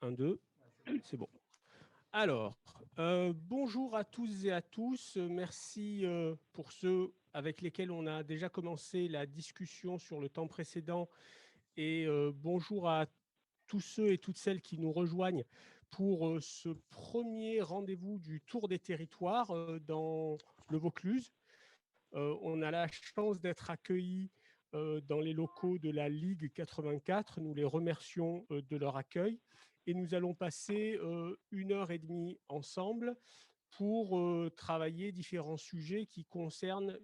1, 2, c'est bon. Alors, bonjour à tous et à tous. Merci pour ceux avec lesquels on a déjà commencé la discussion sur le temps précédent. Et bonjour à tous ceux et toutes celles qui nous rejoignent pour ce premier rendez-vous du Tour des territoires dans le Vaucluse. On a la chance d'être accueillis dans les locaux de la Ligue 84. Nous les remercions de leur accueil et nous allons passer 1 heure et demie ensemble pour travailler différents sujets qui concernent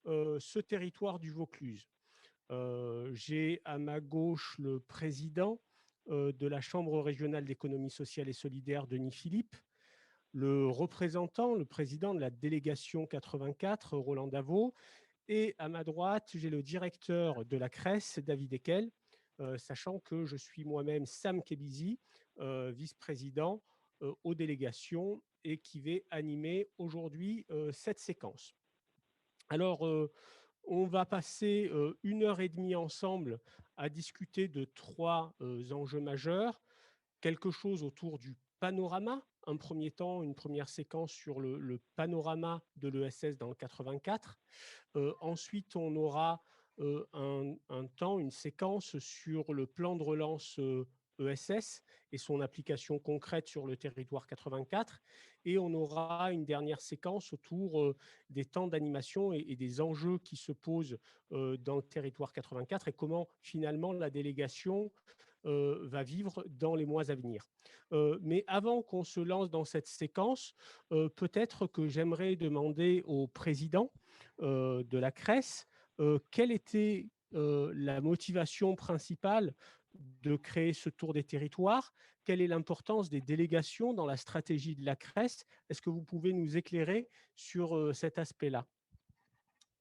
ce territoire du Vaucluse. J'ai à ma gauche le président de la Chambre régionale d'économie sociale et solidaire, Denis Philippe, le représentant, le président de la délégation 84, Roland Davot, et à ma droite, j'ai le directeur de la CRES, David Ekel, sachant que je suis moi-même Sam Kebizi, vice-président aux délégations et qui vais animer aujourd'hui cette séquence. Alors, on va passer 1 heure et demie ensemble à discuter de 3 enjeux majeurs. Quelque chose autour du panorama, un premier temps, une première séquence sur le panorama de l'ESS dans le 84. Ensuite, on aura un temps, une séquence sur le plan de relance ESS et son application concrète sur le territoire 84. Et on aura une dernière séquence autour des temps d'animation et des enjeux qui se posent dans le territoire 84 et comment finalement la délégation va vivre dans les mois à venir. Mais avant qu'on se lance dans cette séquence, peut-être que j'aimerais demander au président de la CRES quelle était la motivation principale de créer ce tour des territoires, quelle est l'importance des délégations dans la stratégie de la CRES. Est-ce que vous pouvez nous éclairer sur cet aspect-là?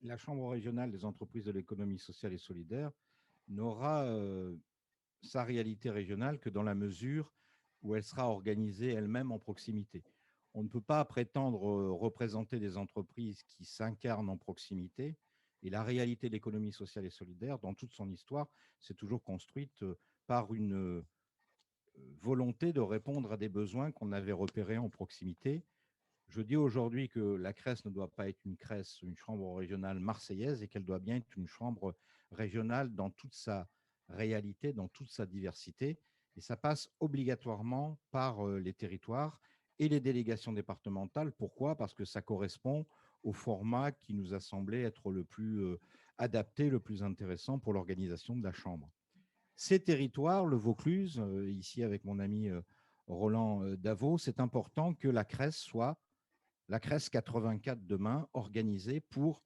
La Chambre régionale des entreprises de l'économie sociale et solidaire n'aura sa réalité régionale que dans la mesure où elle sera organisée elle-même en proximité. On ne peut pas prétendre représenter des entreprises qui s'incarnent en proximité. Et la réalité de l'économie sociale et solidaire, dans toute son histoire, s'est toujours construite par une volonté de répondre à des besoins qu'on avait repérés en proximité. Je dis aujourd'hui que la CRES ne doit pas être une CRES, une chambre régionale marseillaise, et qu'elle doit bien être une chambre régionale dans toute sa réalité, dans toute sa diversité. Et ça passe obligatoirement par les territoires et les délégations départementales. Pourquoi? Parce que ça correspond au format qui nous a semblé être le plus adapté, le plus intéressant pour l'organisation de la chambre. Ces territoires, le Vaucluse, ici avec mon ami Roland Davot, c'est important que la CRES soit la CRES 84 demain, organisée pour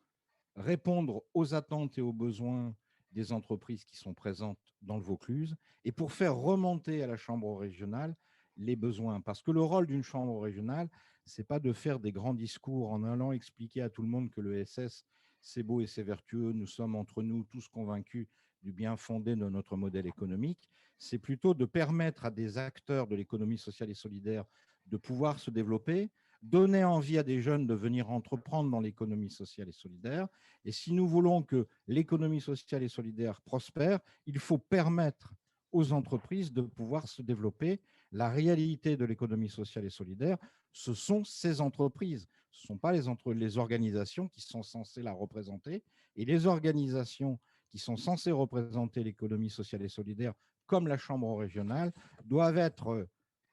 répondre aux attentes et aux besoins des entreprises qui sont présentes dans le Vaucluse et pour faire remonter à la chambre régionale les besoins. Parce que le rôle d'une chambre régionale, ce n'est pas de faire des grands discours en allant expliquer à tout le monde que le SS, c'est beau et c'est vertueux, nous sommes entre nous tous convaincus du bien fondé de notre modèle économique. C'est plutôt de permettre à des acteurs de l'économie sociale et solidaire de pouvoir se développer, donner envie à des jeunes de venir entreprendre dans l'économie sociale et solidaire. Et si nous voulons que l'économie sociale et solidaire prospère, il faut permettre aux entreprises de pouvoir se développer. La réalité de l'économie sociale et solidaire, ce sont ces entreprises. Ce ne sont pas les organisations qui sont censées la représenter. Et les organisations qui sont censées représenter l'économie sociale et solidaire, comme la Chambre régionale, doivent être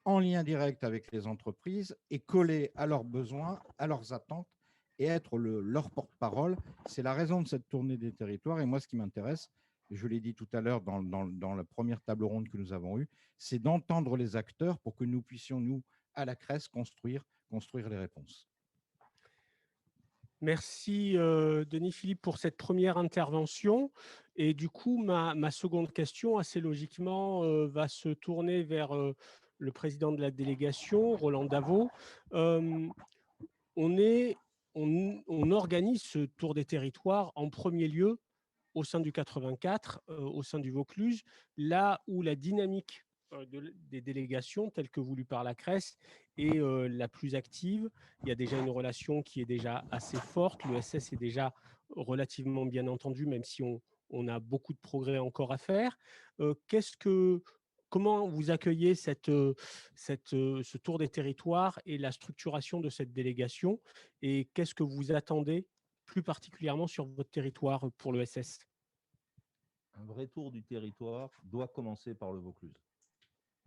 en lien direct avec les entreprises et coller à leurs besoins, à leurs attentes et être leur porte-parole. C'est la raison de cette tournée des territoires. Et moi, ce qui m'intéresse, je l'ai dit tout à l'heure dans la première table ronde que nous avons eue, c'est d'entendre les acteurs pour que nous puissions, nous, à la CRES, construire les réponses. Merci Denis Philippe pour cette première intervention. Et du coup, ma seconde question, assez logiquement, va se tourner vers le président de la délégation, Roland Davot. On organise ce tour des territoires en premier lieu au sein du 84, au sein du Vaucluse, là où la dynamique des délégations, telle que voulue par la CRES, est la plus active. Il y a déjà une relation qui est déjà assez forte. L'ESS est déjà relativement bien entendu, même si on a beaucoup de progrès encore à faire. Qu'est-ce que comment vous accueillez ce tour des territoires et la structuration de cette délégation? Et qu'est-ce que vous attendez plus particulièrement sur votre territoire pour l'ESS? Un vrai tour du territoire doit commencer par le Vaucluse.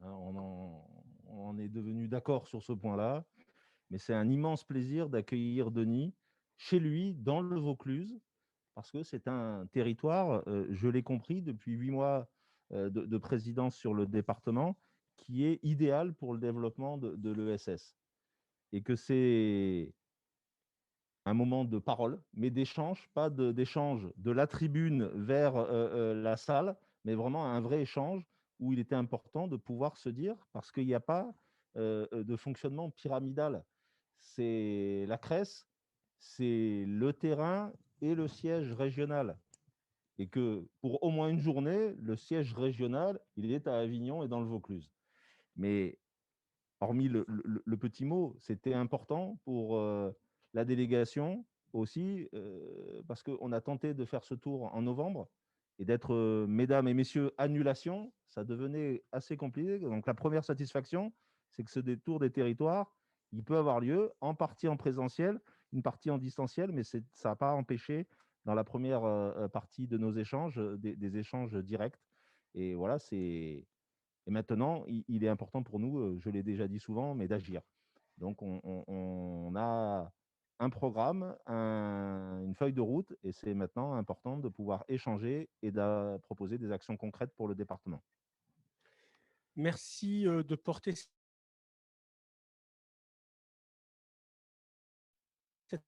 Hein, on en est devenu d'accord sur ce point-là, mais c'est un immense plaisir d'accueillir Denis chez lui, dans le Vaucluse, parce que c'est un territoire, je l'ai compris depuis 8 mois de présidence sur le département, qui est idéal pour le développement de l'ESS. Et que c'est un moment de parole, mais d'échange, pas d'échange de la tribune vers la salle, mais vraiment un vrai échange où il était important de pouvoir se dire, parce qu'il n'y a pas de fonctionnement pyramidal. C'est la CRES, c'est le terrain et le siège régional. Et que pour au moins une journée, le siège régional, il est à Avignon et dans le Vaucluse. Mais hormis le petit mot, c'était important pour la délégation aussi, parce qu'on a tenté de faire ce tour en novembre et d'être, mesdames et messieurs, annulation, ça devenait assez compliqué. Donc la première satisfaction, c'est que ce détour des territoires, il peut avoir lieu en partie en présentiel, une partie en distanciel, mais ça n'a pas empêché dans la première partie de nos échanges, des échanges directs. Et voilà, c'est et maintenant, il est important pour nous, je l'ai déjà dit souvent, mais d'agir. Donc, on a un programme, une feuille de route, et c'est maintenant important de pouvoir échanger et de proposer des actions concrètes pour le département. Merci de porter cette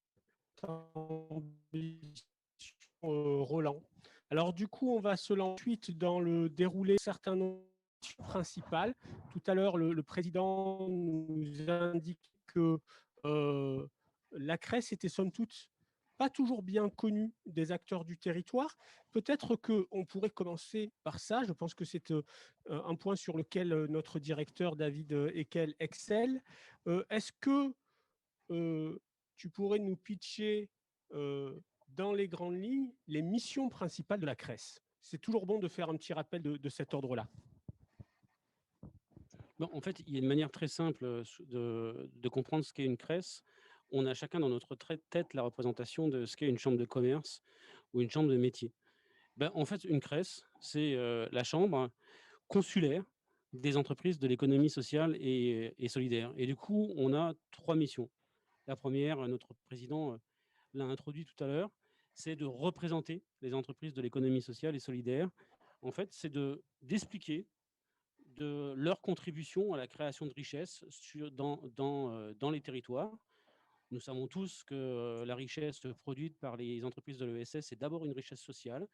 ambition, Roland. Alors du coup, on va se lancer ensuite dans le déroulé de certains noms principales. Tout à l'heure, le président nous indique que la CRES était somme toute pas toujours bien connue des acteurs du territoire. Peut-être qu'on pourrait commencer par ça. Je pense que c'est un point sur lequel notre directeur David Eckel excelle. Est-ce que tu pourrais nous pitcher dans les grandes lignes les missions principales de la CRES? C'est toujours bon de faire un petit rappel de cet ordre-là. Bon, en fait, il y a une manière très simple de comprendre ce qu'est une CRES. On a chacun dans notre tête la représentation de ce qu'est une chambre de commerce ou une chambre de métier. Ben, en fait, une CRES, c'est la chambre consulaire des entreprises de l'économie sociale et solidaire. Et du coup, on a 3 missions. La première, notre président l'a introduit tout à l'heure, c'est de représenter les entreprises de l'économie sociale et solidaire. En fait, c'est d'expliquer de leur contribution à la création de richesses dans les territoires. Nous savons tous que la richesse produite par les entreprises de l'ESS est d'abord une richesse sociale,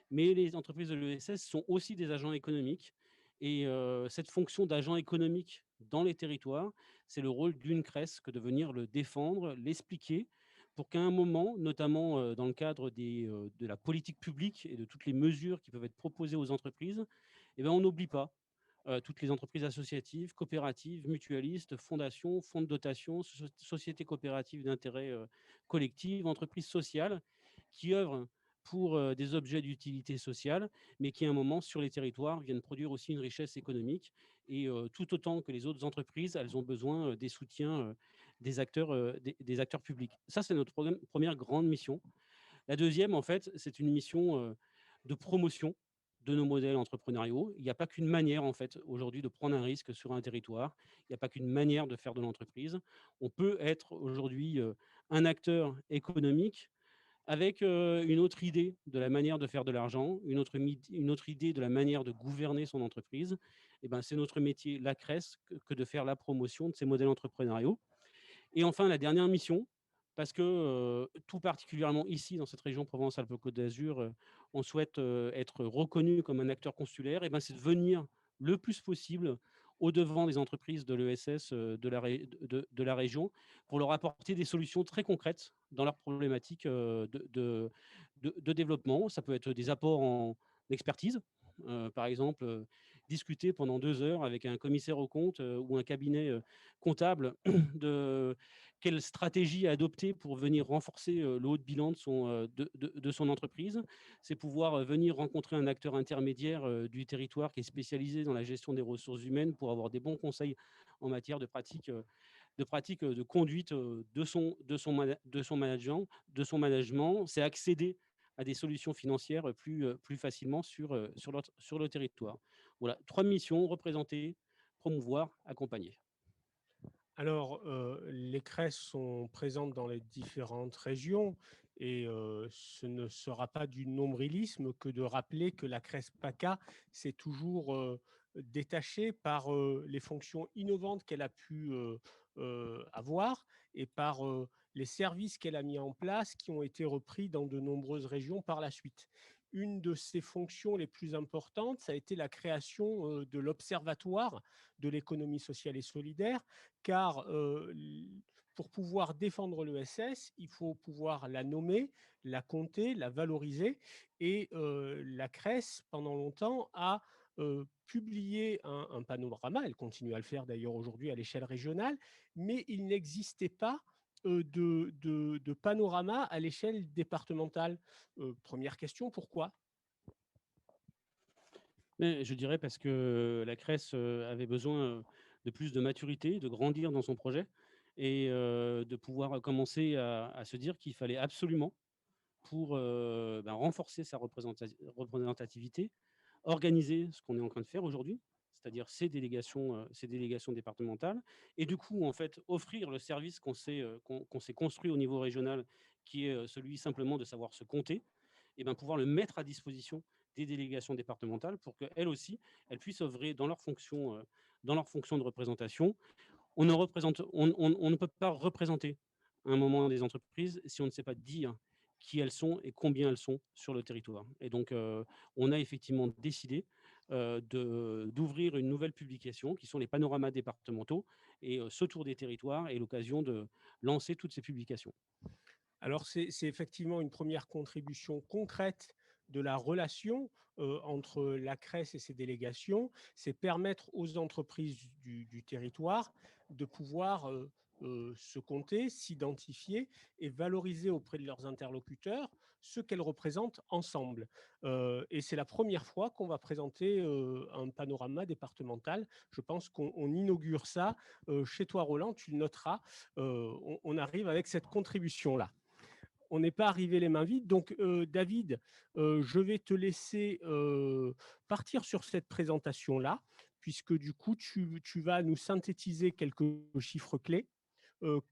mais les entreprises de l'ESS sont aussi des agents économiques. Et cette fonction d'agent économique dans les territoires, c'est le rôle d'une CRES que de venir le défendre, l'expliquer, pour qu'à un moment, notamment dans le cadre de la politique publique et de toutes les mesures qui peuvent être proposées aux entreprises, eh ben, on n'oublie pas toutes les entreprises associatives, coopératives, mutualistes, fondations, fonds de dotation, sociétés coopératives d'intérêt collectif, entreprises sociales qui œuvrent pour des objets d'utilité sociale, mais qui à un moment sur les territoires viennent produire aussi une richesse économique. Et tout autant que les autres entreprises, elles ont besoin des soutiens des acteurs publics. Ça, c'est notre première grande mission. La deuxième, en fait, c'est une mission de promotion de nos modèles entrepreneuriaux. Il n'y a pas qu'une manière, en fait, aujourd'hui, de prendre un risque sur un territoire. Il n'y a pas qu'une manière de faire de l'entreprise. On peut être aujourd'hui un acteur économique avec une autre idée de la manière de faire de l'argent, une autre idée de la manière de gouverner son entreprise. Et ben, c'est notre métier, la CRES, que de faire la promotion de ces modèles entrepreneuriaux. Et enfin, la dernière mission, parce que tout particulièrement ici, dans cette région Provence-Alpes-Côte d'Azur, on souhaite être reconnu comme un acteur consulaire, et ben, c'est de venir le plus possible au-devant des entreprises de l'ESS de la région pour leur apporter des solutions très concrètes dans leurs problématiques de développement. Ça peut être des apports en expertise. Par exemple, discuter pendant 2 heures avec un commissaire aux comptes ou un cabinet comptable de quelle stratégie adopter pour venir renforcer le haut de bilan de son entreprise. C'est pouvoir venir rencontrer un acteur intermédiaire du territoire qui est spécialisé dans la gestion des ressources humaines pour avoir des bons conseils en matière de conduite de son management. C'est accéder à des solutions financières plus facilement sur le territoire. Voilà, 3 missions: représenter, promouvoir, accompagner. Alors, les CRES sont présentes dans les différentes régions et ce ne sera pas du nombrilisme que de rappeler que la CRES PACA s'est toujours détachée par les fonctions innovantes qu'elle a pu avoir et par les services qu'elle a mis en place qui ont été repris dans de nombreuses régions par la suite. Une de ses fonctions les plus importantes, ça a été la création de l'Observatoire de l'économie sociale et solidaire, car pour pouvoir défendre l'ESS, il faut pouvoir la nommer, la compter, la valoriser. Et la CRES, pendant longtemps, a publié un panorama, elle continue à le faire d'ailleurs aujourd'hui à l'échelle régionale, mais il n'existait pas de panorama à l'échelle départementale. Première question, pourquoi? Mais je dirais parce que la CRES avait besoin de plus de maturité, de grandir dans son projet et de pouvoir commencer à se dire qu'il fallait absolument, pour renforcer sa représentativité, organiser ce qu'on est en train de faire aujourd'hui, c'est-à-dire ces délégations départementales, et du coup, en fait, offrir le service qu'on s'est construit au niveau régional, qui est celui simplement de savoir se compter, et ben, pouvoir le mettre à disposition des délégations départementales pour qu'elles aussi, elles puissent œuvrer dans leur fonction de représentation. On ne peut pas représenter un moment des entreprises si on ne sait pas dire qui elles sont et combien elles sont sur le territoire. Et donc, on a effectivement décidé d'ouvrir une nouvelle publication qui sont les panoramas départementaux. Et ce tour des territoires est l'occasion de lancer toutes ces publications. Alors, c'est effectivement une première contribution concrète de la relation entre la CRES et ses délégations. C'est permettre aux entreprises du territoire de pouvoir se compter, s'identifier et valoriser auprès de leurs interlocuteurs ce qu'elles représentent ensemble. Et c'est la première fois qu'on va présenter un panorama départemental. Je pense qu'on inaugure ça. Chez toi, Roland, tu le noteras. On arrive avec cette contribution-là. On n'est pas arrivé les mains vides. Donc, David, je vais te laisser partir sur cette présentation-là, puisque du coup, tu vas nous synthétiser quelques chiffres clés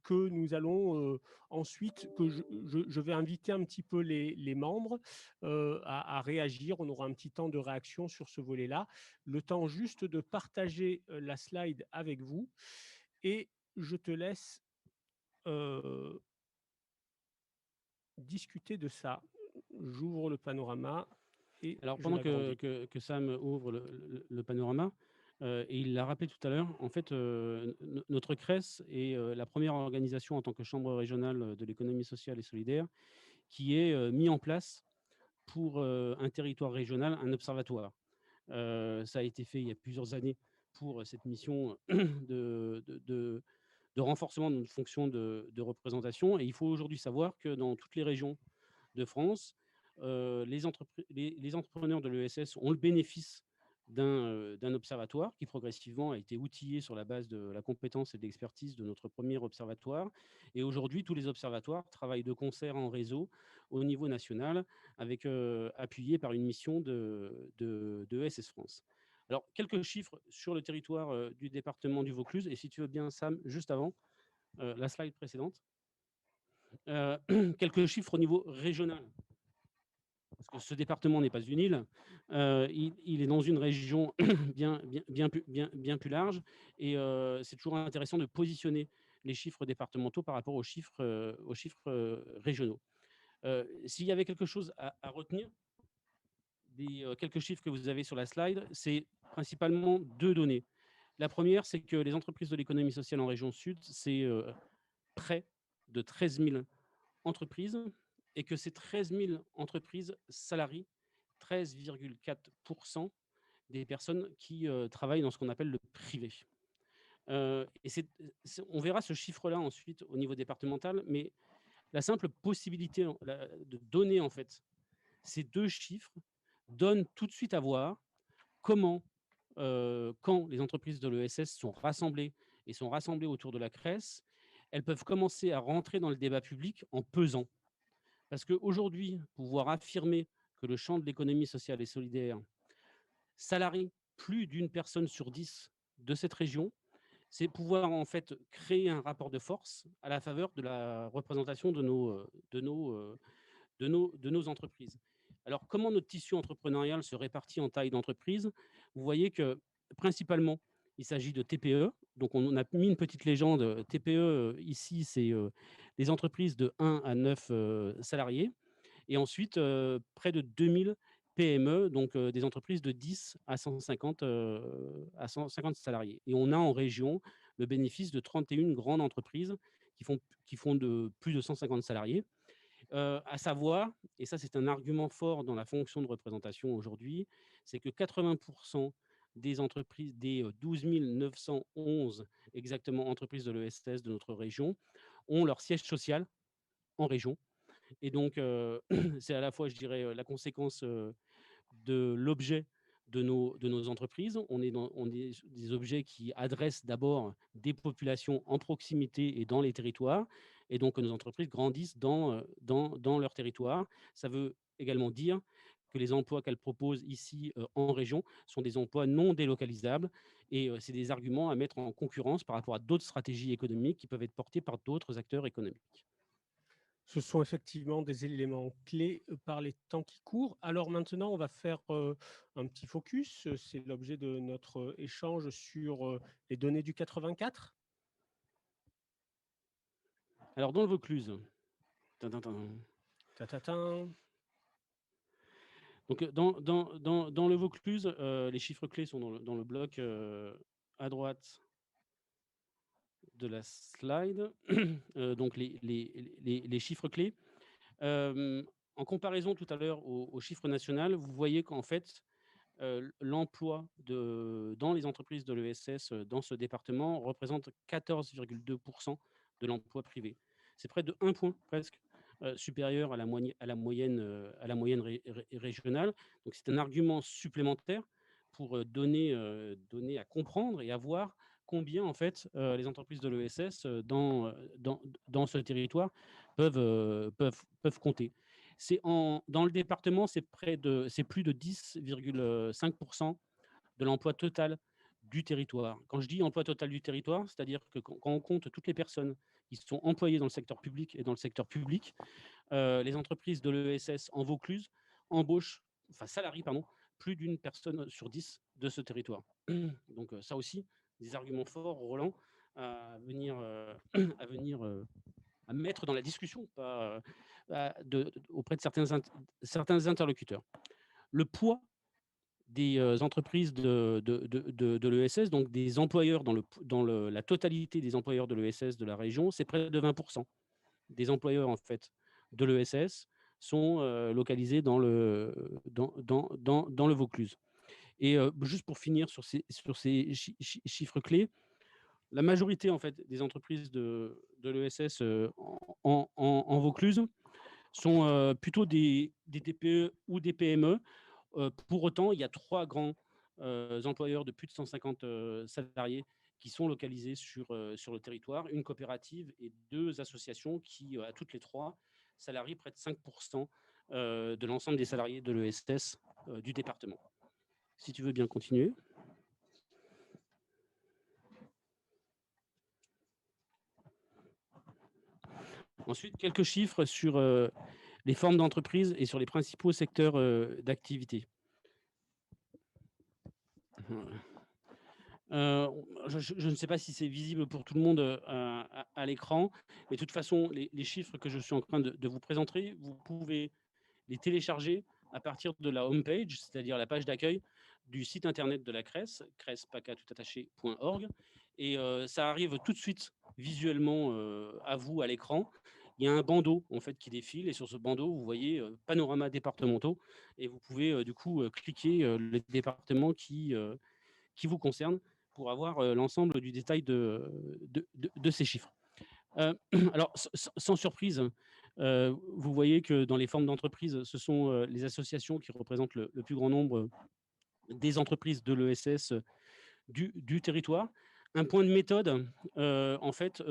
que nous allons ensuite, que je vais inviter un petit peu les membres à réagir. On aura un petit temps de réaction sur ce volet-là. Le temps juste de partager la slide avec vous. Et je te laisse discuter de ça. J'ouvre le panorama et Alors, je pendant l'agrandis. que Sam ouvre le panorama, et il l'a rappelé tout à l'heure, en fait, notre CRES est la première organisation en tant que chambre régionale de l'économie sociale et solidaire qui est mis en place pour un territoire régional, un observatoire. Ça a été fait il y a plusieurs années pour cette mission de renforcement de notre fonction de représentation. Et il faut aujourd'hui savoir que dans toutes les régions de France, les entrepreneurs de l'ESS ont le bénéfice d'un observatoire qui progressivement a été outillé sur la base de la compétence et de l'expertise de notre premier observatoire. Et aujourd'hui, tous les observatoires travaillent de concert en réseau au niveau national, appuyés par une mission de ESS France. Alors, quelques chiffres sur le territoire du département du Vaucluse. Et si tu veux bien, Sam, juste avant la slide précédente, quelques chiffres au niveau régional. Parce que ce département n'est pas une île, il est dans une région bien plus large, et c'est toujours intéressant de positionner les chiffres départementaux par rapport aux chiffres régionaux. S'il y avait quelque chose à retenir des quelques chiffres que vous avez sur la slide, c'est principalement 2 données. La première, c'est que les entreprises de l'économie sociale en région sud, c'est près de 13 000 entreprises, et que ces 13 000 entreprises salarient 13,4% des personnes qui travaillent dans ce qu'on appelle le privé. Et on verra ce chiffre-là ensuite au niveau départemental, mais la simple possibilité de donner en fait ces deux chiffres donne tout de suite à voir comment, quand les entreprises de l'ESS sont rassemblées et sont rassemblées autour de la CRES, elles peuvent commencer à rentrer dans le débat public en pesant. Parce qu'aujourd'hui, pouvoir affirmer que le champ de l'économie sociale et solidaire salarie plus d'une personne sur 10 de cette région, c'est pouvoir en fait créer un rapport de force à la faveur de la représentation de nos entreprises. Alors, comment notre tissu entrepreneurial se répartit en taille d'entreprise? Vous voyez que principalement, il s'agit de TPE. Donc, on a mis une petite légende. TPE, ici, c'est des entreprises de 1 à 9 salariés. Et ensuite, près de 2000 PME, donc des entreprises de 10 à 150 salariés. Et on a en région le bénéfice de 31 grandes entreprises qui font de plus de 150 salariés. À savoir, et ça c'est un argument fort dans la fonction de représentation aujourd'hui, c'est que 80% des entreprises, des 12 911 exactement entreprises de l'ESS de notre région, ont leur siège social en région. Et donc, c'est à la fois, je dirais, la conséquence de l'objet de nos entreprises. On est des objets qui adressent d'abord des populations en proximité et dans les territoires, et donc nos entreprises grandissent dans leur territoire. Ça veut également dire que les emplois qu'elles proposent ici en région sont des emplois non délocalisables, et c'est des arguments à mettre en concurrence par rapport à d'autres stratégies économiques qui peuvent être portées par d'autres acteurs économiques. Ce sont effectivement des éléments clés par les temps qui courent. Alors maintenant, on va faire un petit focus. C'est l'objet de notre échange sur les données du 84. Alors, dans le Vaucluse, donc dans le Vaucluse, les chiffres clés sont dans le bloc à droite de la slide. Donc les chiffres clés. En comparaison tout à l'heure au chiffre national, vous voyez qu'en fait, l'emploi dans les entreprises de l'ESS dans ce département représente 14,2% de l'emploi privé. C'est près de 1 point presque supérieur à la moyenne régionale. Donc c'est un argument supplémentaire pour donner à comprendre et à voir combien en fait les entreprises de l'ESS dans ce territoire peuvent compter. Dans le département, c'est plus de 10,5% de l'emploi total du territoire. Quand je dis emploi total du territoire, c'est-à-dire que quand on compte toutes les personnes qui sont employées dans le secteur public et dans le secteur public, les entreprises de l'ESS en Vaucluse salarient plus d'une personne sur 10 de ce territoire. Donc ça aussi, des arguments forts, Roland, à mettre dans la discussion auprès de certains interlocuteurs. Le poids des entreprises de l'ESS, donc des employeurs dans la totalité des employeurs de l'ESS de la région, c'est près de 20% des employeurs en fait de l'ESS sont localisés dans le Vaucluse. Et juste pour finir sur ces chiffres clés, la majorité en fait des entreprises de l'ESS en Vaucluse sont plutôt des TPE ou des PME. Pour autant, il y a 3 grands employeurs de plus de 150 salariés qui sont localisés sur le territoire, une coopérative et 2 associations qui, à toutes les 3, salarient près de 5% de l'ensemble des salariés de l'ESS du département. Si tu veux bien continuer. Ensuite, quelques chiffres sur les formes d'entreprise et sur les principaux secteurs d'activité. Je ne sais pas si c'est visible pour tout le monde à l'écran, mais de toute façon, les chiffres que je suis en train de vous présenter, vous pouvez les télécharger à partir de la home page, c'est-à-dire la page d'accueil du site internet de la CRES, crespaca.org, et ça arrive tout de suite visuellement à vous à l'écran. il y a un bandeau en fait qui défile et sur ce bandeau, vous voyez panorama départementaux et vous pouvez du coup cliquer les départements qui vous concernent pour avoir l'ensemble du détail de ces chiffres. Alors, sans surprise, vous voyez que dans les formes d'entreprise, ce sont les associations qui représentent le plus grand nombre des entreprises de l'ESS du territoire. Un point de méthode, en fait,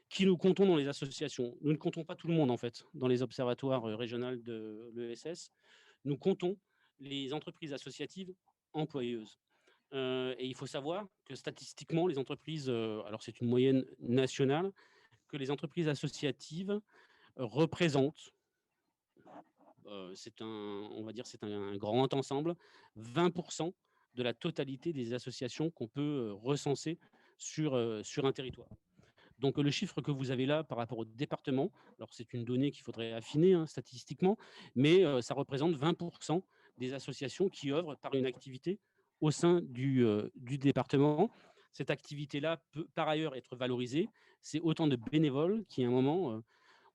qui nous comptons dans les associations. Nous ne comptons pas tout le monde, en fait, dans les observatoires régionaux de l'ESS. Nous comptons les entreprises associatives employeuses. Et il faut savoir que statistiquement, les entreprises, alors c'est une moyenne nationale, que les entreprises associatives représentent, on va dire, c'est un grand ensemble, 20% de la totalité des associations qu'on peut recenser sur un territoire. Donc le chiffre que vous avez là par rapport au département, alors c'est une donnée qu'il faudrait affiner statistiquement, mais ça représente 20% des associations qui œuvrent par une activité au sein du département. Cette activité-là peut par ailleurs être valorisée. C'est autant de bénévoles qui, à un moment,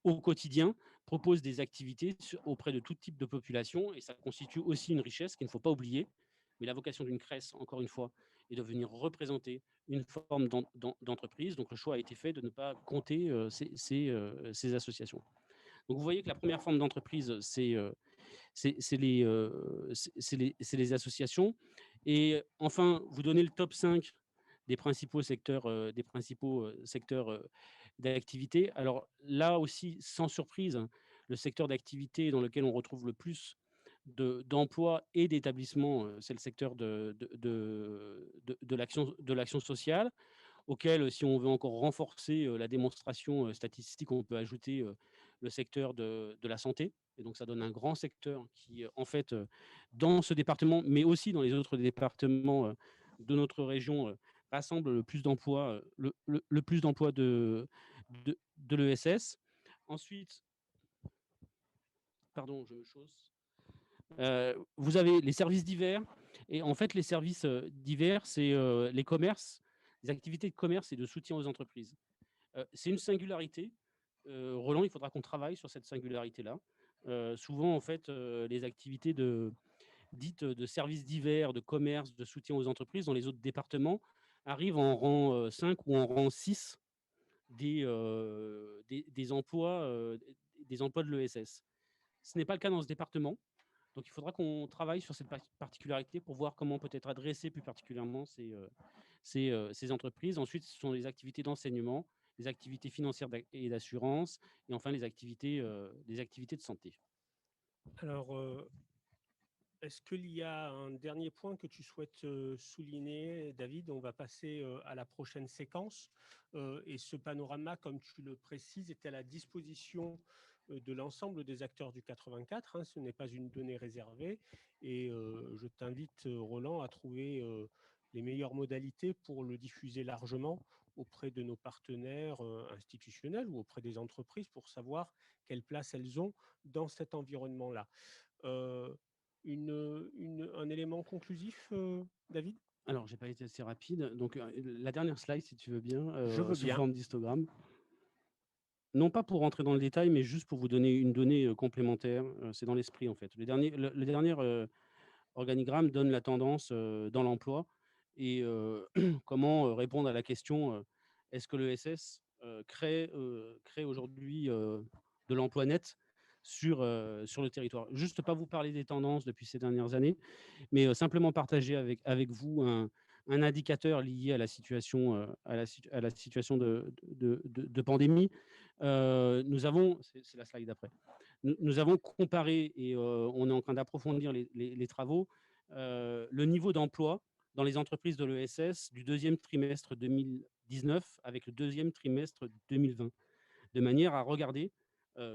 au quotidien, proposent des activités auprès de tout type de population, et ça constitue aussi une richesse qu'il ne faut pas oublier. Mais la vocation d'une CRES, encore une fois, est de venir représenter une forme d'entreprise. Donc le choix a été fait de ne pas compter ces associations. Donc vous voyez que la première forme d'entreprise, c'est les associations. Et enfin, vous donnez le top 5 des principaux secteurs, d'activité. Alors là aussi, sans surprise, le secteur d'activité dans lequel on retrouve le plus d'emplois et d'établissements, c'est le secteur de l'action sociale, auquel, si on veut encore renforcer la démonstration statistique, on peut ajouter le secteur de la santé. Et donc, ça donne un grand secteur qui, en fait, dans ce département, mais aussi dans les autres départements de notre région, rassemble le plus d'emplois, le plus d'emplois de l'ESS. Ensuite, pardon, je me chausse. Vous avez les services divers. Et en fait, les services divers, c'est les commerces, les activités de commerce et de soutien aux entreprises. C'est une singularité. Roland, il faudra qu'on travaille sur cette singularité-là. Souvent, en fait, les activités dites de services divers, de commerce, de soutien aux entreprises dans les autres départements arrivent en rang 5 ou en rang 6 des emplois de l'ESS. Ce n'est pas le cas dans ce département. Donc, il faudra qu'on travaille sur cette particularité pour voir comment peut-être adresser plus particulièrement ces entreprises. Ensuite, ce sont les activités d'enseignement, les activités financières et d'assurance, et enfin les activités de santé. Alors, est-ce qu'il y a un dernier point que tu souhaites souligner, David? On va passer à la prochaine séquence. Et ce panorama, comme tu le précises, est à la disposition de l'ensemble des acteurs du 84. Hein, ce n'est pas une donnée réservée. Et je t'invite, Roland, à trouver les meilleures modalités pour le diffuser largement auprès de nos partenaires institutionnels ou auprès des entreprises pour savoir quelle place elles ont dans cet environnement-là. Un élément conclusif, David? Alors, j'ai pas été assez rapide. Donc, la dernière slide, si tu veux bien, Je veux sous bien. forme d'histogramme. Non pas pour rentrer dans le détail, mais juste pour vous donner une donnée complémentaire. C'est dans l'esprit, en fait. Le dernier organigramme donne la tendance dans l'emploi et comment répondre à la question est-ce que l'ESS crée aujourd'hui de l'emploi net sur le territoire. Juste pas vous parler des tendances depuis ces dernières années, mais simplement partager avec vous un indicateur lié à la situation, à la situation de pandémie. Nous avons, c'est la slide d'après, nous avons comparé et on est en train d'approfondir les travaux, le niveau d'emploi dans les entreprises de l'ESS du deuxième trimestre 2019 avec le deuxième trimestre 2020, de manière à regarder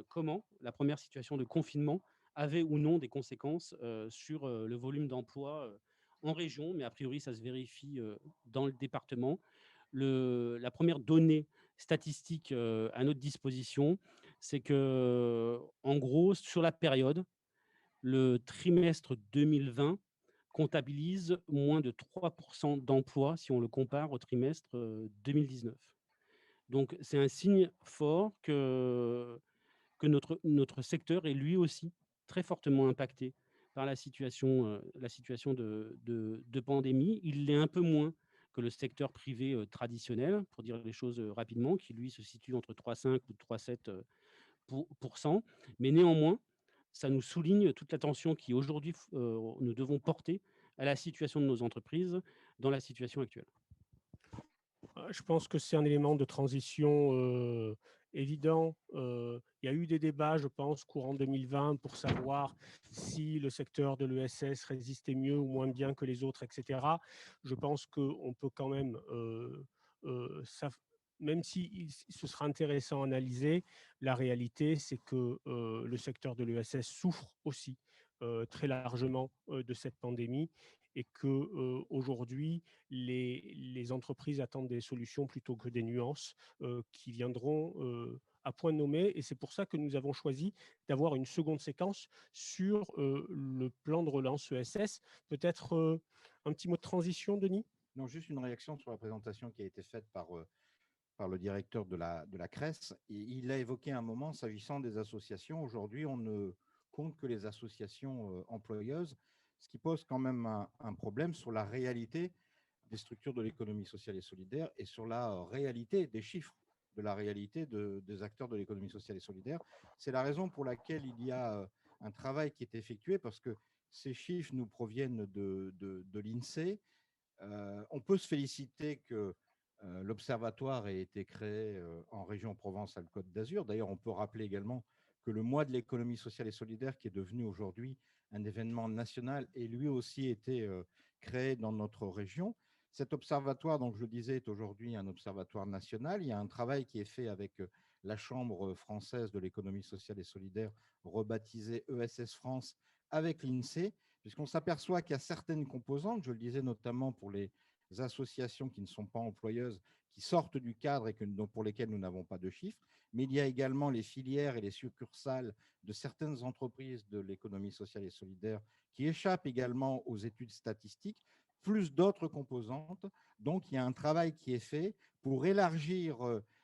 comment la première situation de confinement avait ou non des conséquences sur le volume d'emploi en région, mais a priori ça se vérifie dans le département. La première donnée statistique à notre disposition, c'est que, en gros, sur la période, le trimestre 2020 comptabilise moins de 3% d'emplois si on le compare au trimestre 2019. Donc, c'est un signe fort que notre secteur est lui aussi très fortement impacté par la situation de pandémie. Il l'est un peu moins que le secteur privé traditionnel, pour dire les choses rapidement, qui lui se situe entre 3,5 ou 3,7 pour cent. Mais néanmoins, ça nous souligne toute l'attention qui aujourd'hui nous devons porter à la situation de nos entreprises dans la situation actuelle. Je pense que c'est un élément de transition évident. Il y a eu des débats, je pense, courant 2020 pour savoir si le secteur de l'ESS résistait mieux ou moins bien que les autres, etc. Je pense qu'on peut quand même, même si ce sera intéressant à analyser, la réalité, c'est que le secteur de l'ESS souffre aussi très largement de cette pandémie et que aujourd'hui, les entreprises attendent des solutions plutôt que des nuances qui viendront à point nommé. Et c'est pour ça que nous avons choisi d'avoir une seconde séquence sur le plan de relance ESS. Peut-être un petit mot de transition, Denis? Non, juste une réaction sur la présentation qui a été faite par le directeur de la CRES. Et il a évoqué un moment, s'agissant des associations, aujourd'hui, on ne compte que les associations employeuses, ce qui pose quand même un problème sur la réalité des structures de l'économie sociale et solidaire et sur la réalité des chiffres de la réalité des acteurs de l'économie sociale et solidaire. C'est la raison pour laquelle il y a un travail qui est effectué, parce que ces chiffres nous proviennent de l'INSEE. On peut se féliciter que l'Observatoire ait été créé en région Provence-Alpes-Côte d'Azur. D'ailleurs, on peut rappeler également que le mois de l'économie sociale et solidaire, qui est devenu aujourd'hui un événement national, ait lui aussi été créé dans notre région. Cet observatoire, donc je le disais, est aujourd'hui un observatoire national. Il y a un travail qui est fait avec la Chambre française de l'économie sociale et solidaire, rebaptisée ESS France, avec l'INSEE, puisqu'on s'aperçoit qu'il y a certaines composantes, je le disais notamment pour les associations qui ne sont pas employeuses, qui sortent du cadre et pour lesquelles nous n'avons pas de chiffres, mais il y a également les filières et les succursales de certaines entreprises de l'économie sociale et solidaire qui échappent également aux études statistiques, plus d'autres composantes. Donc, il y a un travail qui est fait pour élargir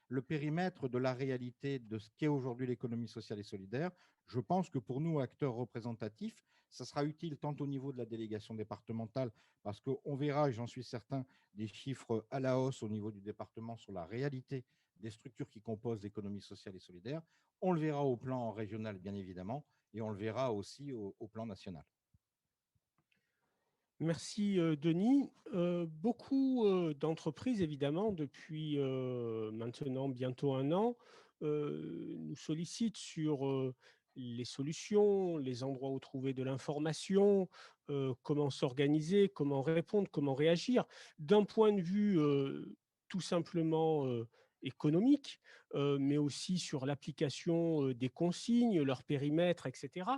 le périmètre de la réalité de ce qu'est aujourd'hui l'économie sociale et solidaire. Je pense que pour nous, acteurs représentatifs, ça sera utile tant au niveau de la délégation départementale, parce qu'on verra, et j'en suis certain, des chiffres à la hausse au niveau du département sur la réalité des structures qui composent l'économie sociale et solidaire. On le verra au plan régional, bien évidemment, et on le verra aussi au plan national. Merci Denis. Beaucoup d'entreprises, évidemment, depuis maintenant bientôt un an, nous sollicitent sur les solutions, les endroits où trouver de l'information, comment s'organiser, comment répondre, comment réagir, d'un point de vue tout simplement économique, mais aussi sur l'application des consignes, leur périmètre, etc.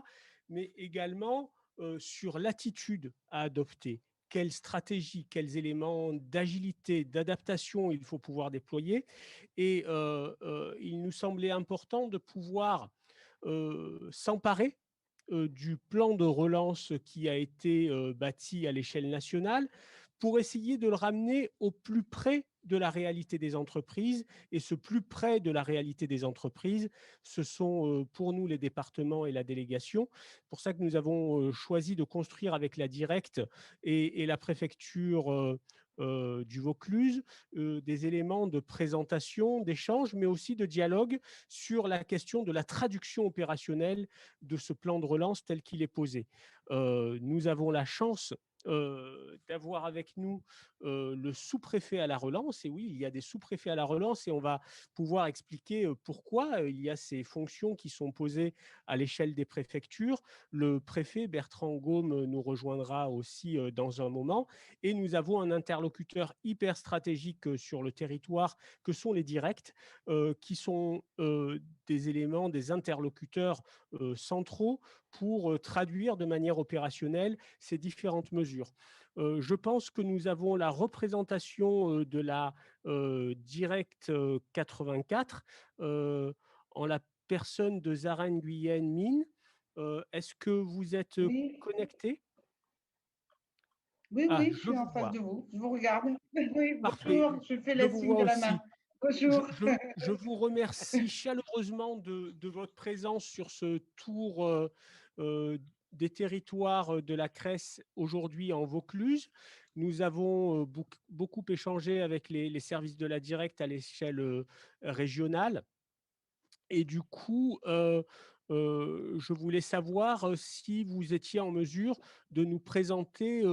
Mais également sur l'attitude à adopter, quelles stratégies, quels éléments d'agilité, d'adaptation il faut pouvoir déployer. Et il nous semblait important de pouvoir s'emparer du plan de relance qui a été bâti à l'échelle nationale pour essayer de le ramener au plus près de la réalité des entreprises. Et ce plus près de la réalité des entreprises, ce sont pour nous les départements et la délégation. C'est pour ça que nous avons choisi de construire avec la Directe et la préfecture du Vaucluse des éléments de présentation, d'échange, mais aussi de dialogue sur la question de la traduction opérationnelle de ce plan de relance tel qu'il est posé. Nous avons la chance d'avoir avec nous le sous-préfet à la relance. Et oui, il y a des sous-préfets à la relance et on va pouvoir expliquer pourquoi il y a ces fonctions qui sont posées à l'échelle des préfectures. Le préfet Bertrand Gaume nous rejoindra aussi dans un moment. Et nous avons un interlocuteur hyper stratégique sur le territoire que sont les directs, qui sont des éléments, des interlocuteurs centraux pour traduire de manière opérationnelle ces différentes mesures. Je pense que nous avons la représentation de la Direct 84 en la personne de Zara Nguyen Minh. Est-ce que vous êtes Oui, connecté? oui, Ah, oui, je je suis vous en face vois. de vous. Je vous regarde. Oui, Parfait. bonjour, je fais Je le vous signe vois de la main. aussi. Bonjour. Je vous remercie chaleureusement de votre présence sur ce tour des territoires de la CRES aujourd'hui en Vaucluse. Nous avons beaucoup échangé avec les services de la Directe à l'échelle régionale. Et du coup, je voulais savoir si vous étiez en mesure de nous présenter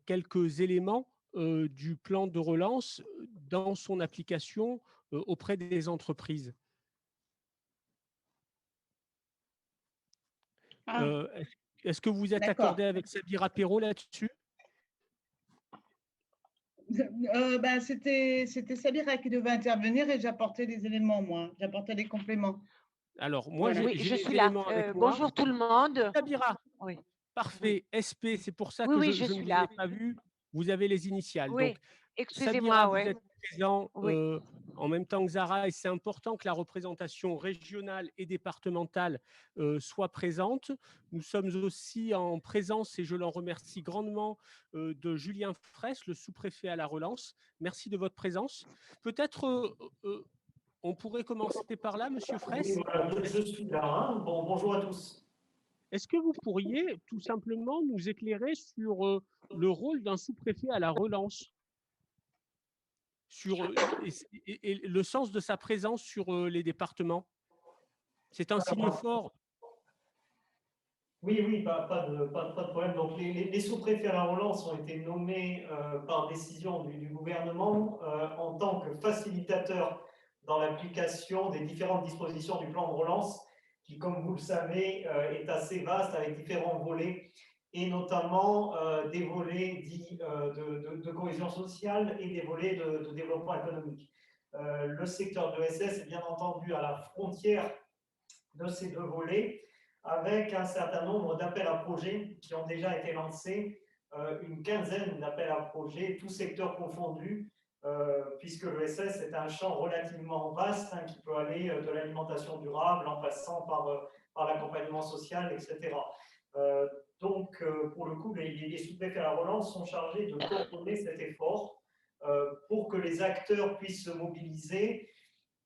quelques éléments du plan de relance dans son application auprès des entreprises. Est-ce que vous êtes accordé avec Sabira Perrault là-dessus? C'était Sabira qui devait intervenir et j'apportais des éléments, moi. J'apportais des compléments. Alors, moi, Voilà. j'ai je les suis là. éléments avec moi. Bonjour tout le monde. Sabira, Oui. parfait. SP, c'est pour ça Oui, que oui, je je ne suis vous là. ai pas vu. Vous avez les initiales. Oui, Donc, excusez-moi, Sabira, vous ouais. êtes présent Oui. en même temps que Zara, et c'est important que la représentation régionale et départementale soit présente. Nous sommes aussi en présence, et je l'en remercie grandement, de Julien Fraisse, le sous-préfet à la relance. Merci de votre présence. Peut-être on pourrait commencer par là, Monsieur Fraisse. Oui, voilà, je suis là. Hein. Bonjour à tous. Est-ce que vous pourriez tout simplement nous éclairer sur le rôle d'un sous-préfet à la relance, et le sens de sa présence sur les départements? C'est un signe fort. Oui, pas de problème. Donc, les sous-préfets à la relance ont été nommés par décision du gouvernement en tant que facilitateurs dans l'application des différentes dispositions du plan de relance, qui, comme vous le savez, est assez vaste avec différents volets, et notamment des volets dits de cohésion sociale et des volets de développement économique. Le secteur de l'ESS est bien entendu à la frontière de ces deux volets, avec un certain nombre d'appels à projets qui ont déjà été lancés, une quinzaine d'appels à projets, tous secteurs confondus, puisque l'ESS est un champ relativement vaste hein, qui peut aller de l'alimentation durable en passant par l'accompagnement social, etc. Donc, pour le coup, les sous-préfets à la relance sont chargés de coordonner cet effort pour que les acteurs puissent se mobiliser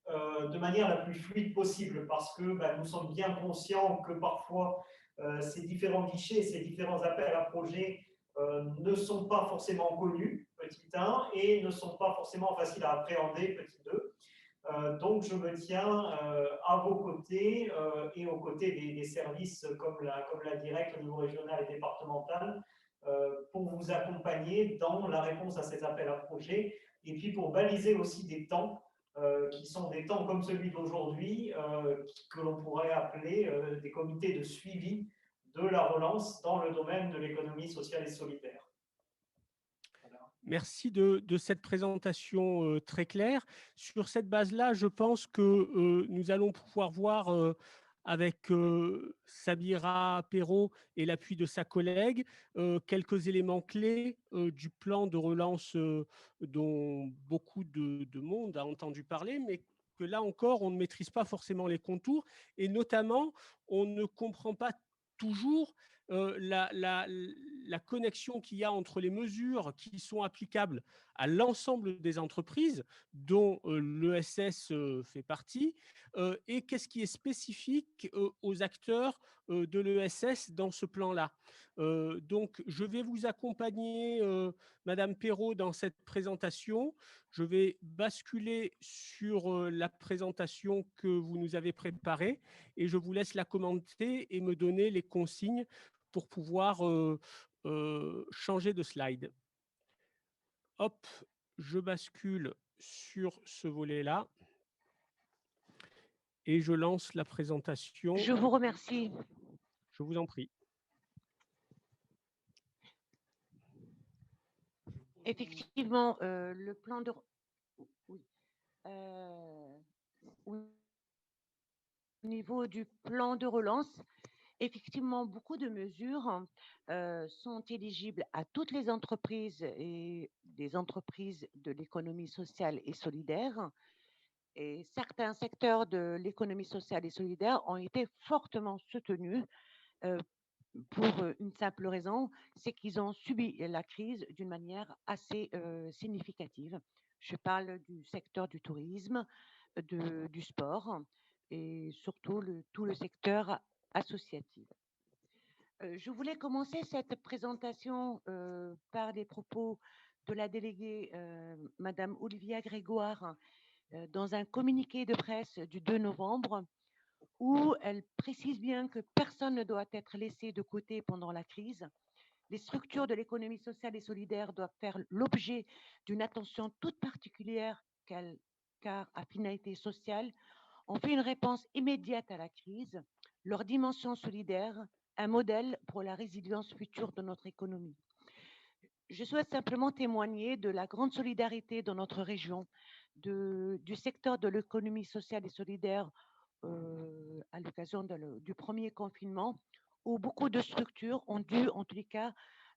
de manière la plus fluide possible, parce que nous sommes bien conscients que parfois ces différents guichets, ces différents appels à projets ne sont pas forcément connus, petit 1, et ne sont pas forcément faciles à appréhender, petit 2. Donc je me tiens à vos côtés et aux côtés des services comme la Directe au niveau régional et départemental pour vous accompagner dans la réponse à ces appels à projets, et puis pour baliser aussi des temps qui sont des temps comme celui d'aujourd'hui, que l'on pourrait appeler des comités de suivi de la relance dans le domaine de l'économie sociale et solidaire. Voilà. Merci de cette présentation très claire. Sur cette base-là, je pense que nous allons pouvoir voir avec Sabira Perrault et l'appui de sa collègue, quelques éléments clés du plan de relance dont beaucoup de monde a entendu parler, mais que là encore, on ne maîtrise pas forcément les contours, et notamment, on ne comprend pas toujours la connexion qu'il y a entre les mesures qui sont applicables à l'ensemble des entreprises, dont l'ESS fait partie, et qu'est-ce qui est spécifique aux acteurs de l'ESS dans ce plan-là. Donc, je vais vous accompagner, Madame Perrault, dans cette présentation. Je vais basculer sur la présentation que vous nous avez préparée, et je vous laisse la commenter et me donner les consignes pour pouvoir changer de slide. Hop, je bascule sur ce volet-là et je lance la présentation. Je vous remercie. Je vous en prie. Effectivement, le plan de... Oui. Au niveau du plan de relance, effectivement, beaucoup de mesures sont éligibles à toutes les entreprises et des entreprises de l'économie sociale et solidaire. Et certains secteurs de l'économie sociale et solidaire ont été fortement soutenus pour une simple raison, c'est qu'ils ont subi la crise d'une manière assez significative. Je parle du secteur du tourisme, du sport et surtout tout le secteur associatif. Je voulais commencer cette présentation par les propos de la déléguée Madame Olivia Grégoire dans un communiqué de presse du 2 novembre où elle précise bien que personne ne doit être laissé de côté pendant la crise. Les structures de l'économie sociale et solidaire doivent faire l'objet d'une attention toute particulière car à finalité sociale, on fait une réponse immédiate à la crise, leur dimension solidaire, un modèle pour la résilience future de notre économie. Je souhaite simplement témoigner de la grande solidarité dans notre région, du secteur de l'économie sociale et solidaire à l'occasion du premier confinement, où beaucoup de structures ont dû, en tous les cas,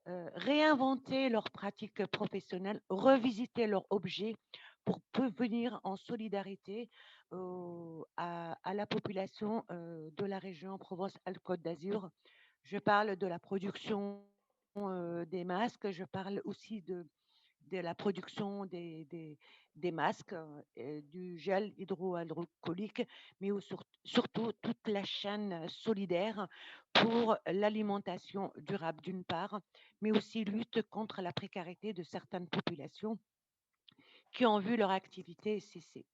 réinventer leurs pratiques professionnelles, revisiter leurs objets pour venir en solidarité à la population de la région Provence-Alpes-Côte d'Azur. Je parle de la production des masques, je parle aussi de la production des masques, du gel hydroalcoolique, mais surtout toute la chaîne solidaire pour l'alimentation durable d'une part, mais aussi lutte contre la précarité de certaines populations qui ont vu leur activité cesser.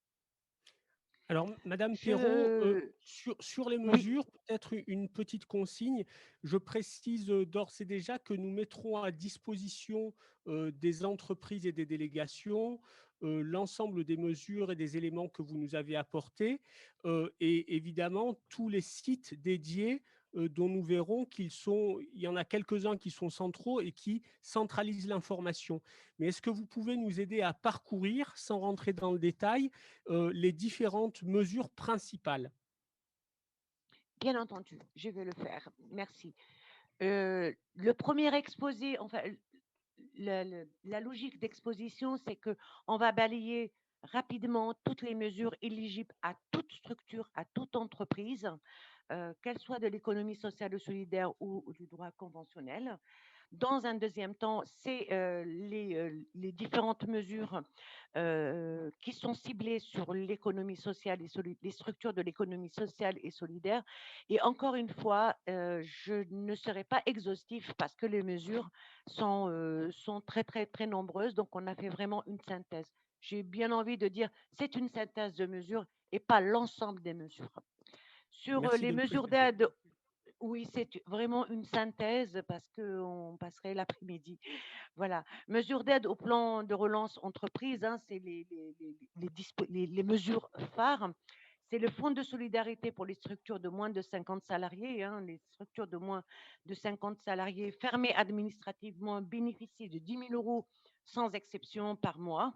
Alors, Madame Perrault, sur les Oui. mesures, peut-être une petite consigne. Je précise d'ores et déjà que nous mettrons à disposition des entreprises et des délégations l'ensemble des mesures et des éléments que vous nous avez apportés et évidemment tous les sites dédiés dont nous verrons il y en a quelques-uns qui sont centraux et qui centralisent l'information. Mais est-ce que vous pouvez nous aider à parcourir, sans rentrer dans le détail, les différentes mesures principales? Bien entendu, je vais le faire. Merci. Le premier exposé, enfin, la logique d'exposition, c'est qu'on va balayer rapidement toutes les mesures éligibles à toute structure, à toute entreprise, qu'elle soit de l'économie sociale ou solidaire ou du droit conventionnel. Dans un deuxième temps, c'est les différentes mesures qui sont ciblées sur l'économie sociale et les structures de l'économie sociale et solidaire. Et encore une fois, je ne serai pas exhaustif parce que les mesures sont très, très, très nombreuses. Donc, on a fait vraiment une synthèse. J'ai bien envie de dire, c'est une synthèse de mesures et pas l'ensemble des mesures. Sur Merci les de le mesures préciser. d'aide, oui, c'est vraiment une synthèse parce qu'on passerait l'après-midi. Voilà. Mesures d'aide au plan de relance entreprise, hein, c'est les mesures phares. C'est le fonds de solidarité pour les structures de moins de 50 salariés. Hein, les structures de moins de 50 salariés fermées administrativement bénéficient de 10 000 euros sans exception par mois.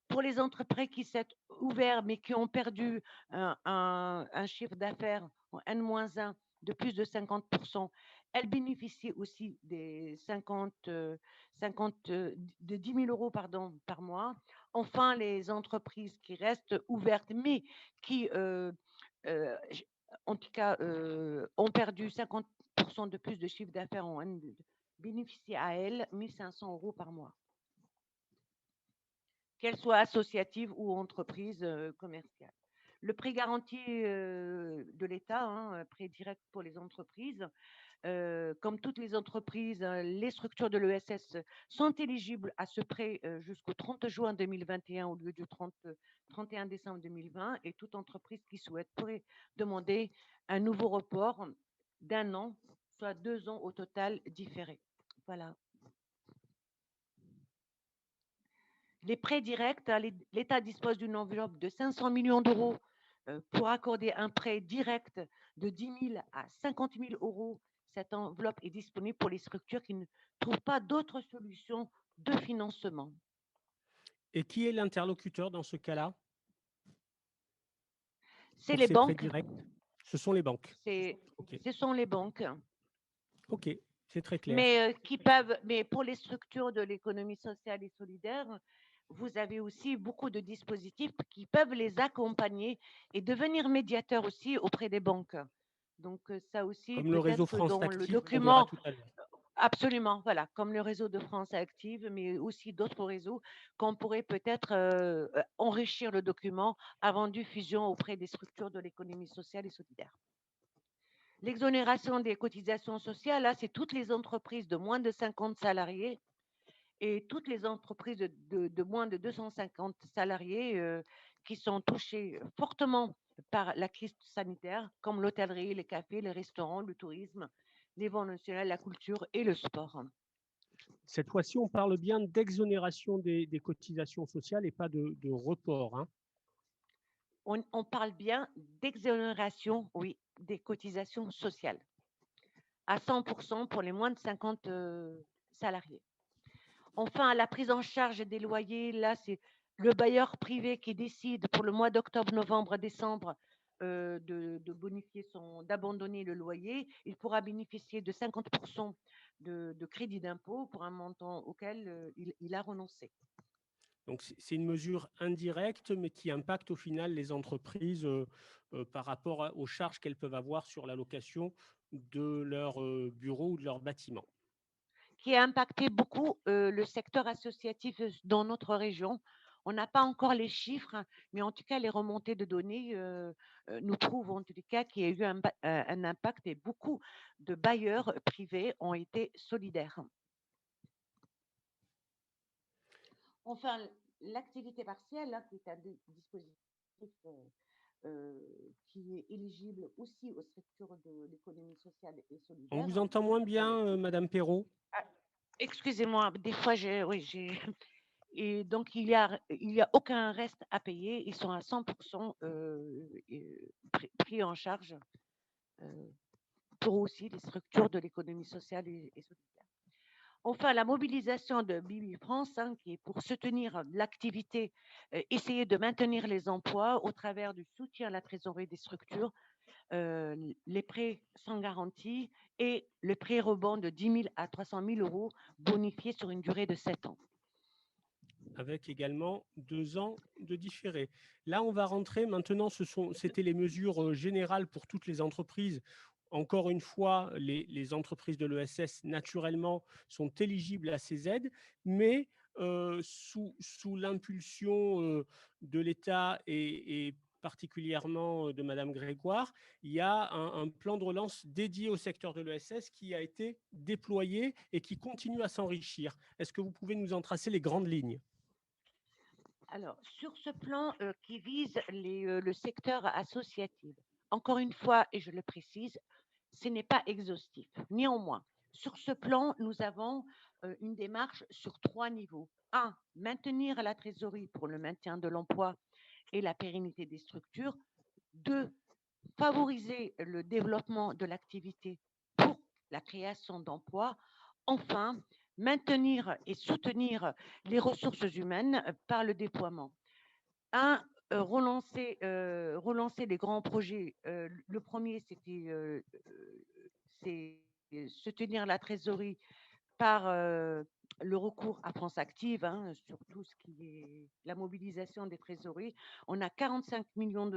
Pour les entreprises qui sont ouvertes mais qui ont perdu un chiffre d'affaires en N-1 de plus de 50%, elles bénéficient aussi des de 10 000 euros par mois. Enfin, les entreprises qui restent ouvertes mais qui, en tout cas, ont perdu 50% de plus de chiffre d'affaires en N, bénéficient à elles 1 500 euros par mois, qu'elles soient associatives ou entreprises commerciales. Le prêt garanti de l'État, hein, prêt direct pour les entreprises, comme toutes les entreprises, les structures de l'ESS sont éligibles à ce prêt jusqu'au 30 juin 2021 au lieu du 31 décembre 2020 et toute entreprise qui souhaite pourrait demander un nouveau report d'1 an, soit 2 ans au total différés. Voilà. Les prêts directs, hein, l'État dispose d'une enveloppe de 500 millions d'euros pour accorder un prêt direct de 10 000 à 50 000 euros. Cette enveloppe est disponible pour les structures qui ne trouvent pas d'autres solutions de financement. Et qui est l'interlocuteur dans ce cas-là? C'est pour les ces banques. prêts directs? Ce sont les banques. Ok, Ce sont les banques. ok, c'est très clair. Mais pour les structures de l'économie sociale et solidaire, vous avez aussi beaucoup de dispositifs qui peuvent les accompagner et devenir médiateurs aussi auprès des banques. Donc ça aussi, Comme le réseau peut-être que France dans le Active qu'on verra document, tout à l'heure. Absolument, voilà, comme le réseau de France Active, mais aussi d'autres réseaux qu'on pourrait peut-être enrichir le document avant diffusion auprès des structures de l'économie sociale et solidaire. L'exonération des cotisations sociales, là, c'est toutes les entreprises de moins de 50 salariés et toutes les entreprises de moins de 250 salariés qui sont touchées fortement par la crise sanitaire, comme l'hôtellerie, les cafés, les restaurants, le tourisme, l'événementiel, la culture et le sport. Cette fois-ci, on parle bien d'exonération des cotisations sociales et pas de report, hein. On parle bien d'exonération, oui, des cotisations sociales à 100% pour les moins de 50 salariés. Enfin, la prise en charge des loyers, là, c'est le bailleur privé qui décide pour le mois d'octobre, novembre, décembre de bonifier d'abandonner le loyer. Il pourra bénéficier de 50% de crédit d'impôt pour un montant auquel il a renoncé. Donc, c'est une mesure indirecte, mais qui impacte au final les entreprises par rapport aux charges qu'elles peuvent avoir sur la location de leur bureau ou de leur bâtiment. Qui a impacté beaucoup le secteur associatif dans notre région. On n'a pas encore les chiffres, mais en tout cas, les remontées de données nous prouvent en tout cas qu'il y a eu un impact et beaucoup de bailleurs privés ont été solidaires. Enfin, l'activité partielle, hein, qui est un dispositif qui est éligible aussi aux structures de l'économie sociale et solidaire. On vous entend moins bien, Madame Perrault. Excusez-moi, des fois, oui. Et donc, il y a aucun reste à payer. Ils sont à 100% pris en charge pour aussi les structures de l'économie sociale et solidaire. Enfin, la mobilisation de Bibi France, hein, qui est pour soutenir l'activité, essayer de maintenir les emplois au travers du soutien à la trésorerie des structures, les prêts sans garantie et le prêt rebond de 10 000 à 300 000 euros bonifiés sur une durée de 7 ans. Avec également 2 ans de différé. Là, on va rentrer maintenant, c'était les mesures générales pour toutes les entreprises. Encore une fois, les entreprises de l'ESS, naturellement, sont éligibles à ces aides, mais sous l'impulsion de l'État et particulièrement de Madame Grégoire, il y a un plan de relance dédié au secteur de l'ESS qui a été déployé et qui continue à s'enrichir. Est-ce que vous pouvez nous en tracer les grandes lignes ? Alors, sur ce plan qui vise le secteur associatif, encore une fois, et je le précise, ce n'est pas exhaustif. Néanmoins, sur ce plan, nous avons une démarche sur 3 niveaux. 1, maintenir la trésorerie pour le maintien de l'emploi et la pérennité des structures. 2, favoriser le développement de l'activité pour la création d'emplois. Enfin, maintenir et soutenir les ressources humaines par le déploiement. 1, relancer les grands projets. Le premier, c'est soutenir la trésorerie par le recours à France Active, hein, sur tout ce qui est la mobilisation des trésoreries. On a 45 millions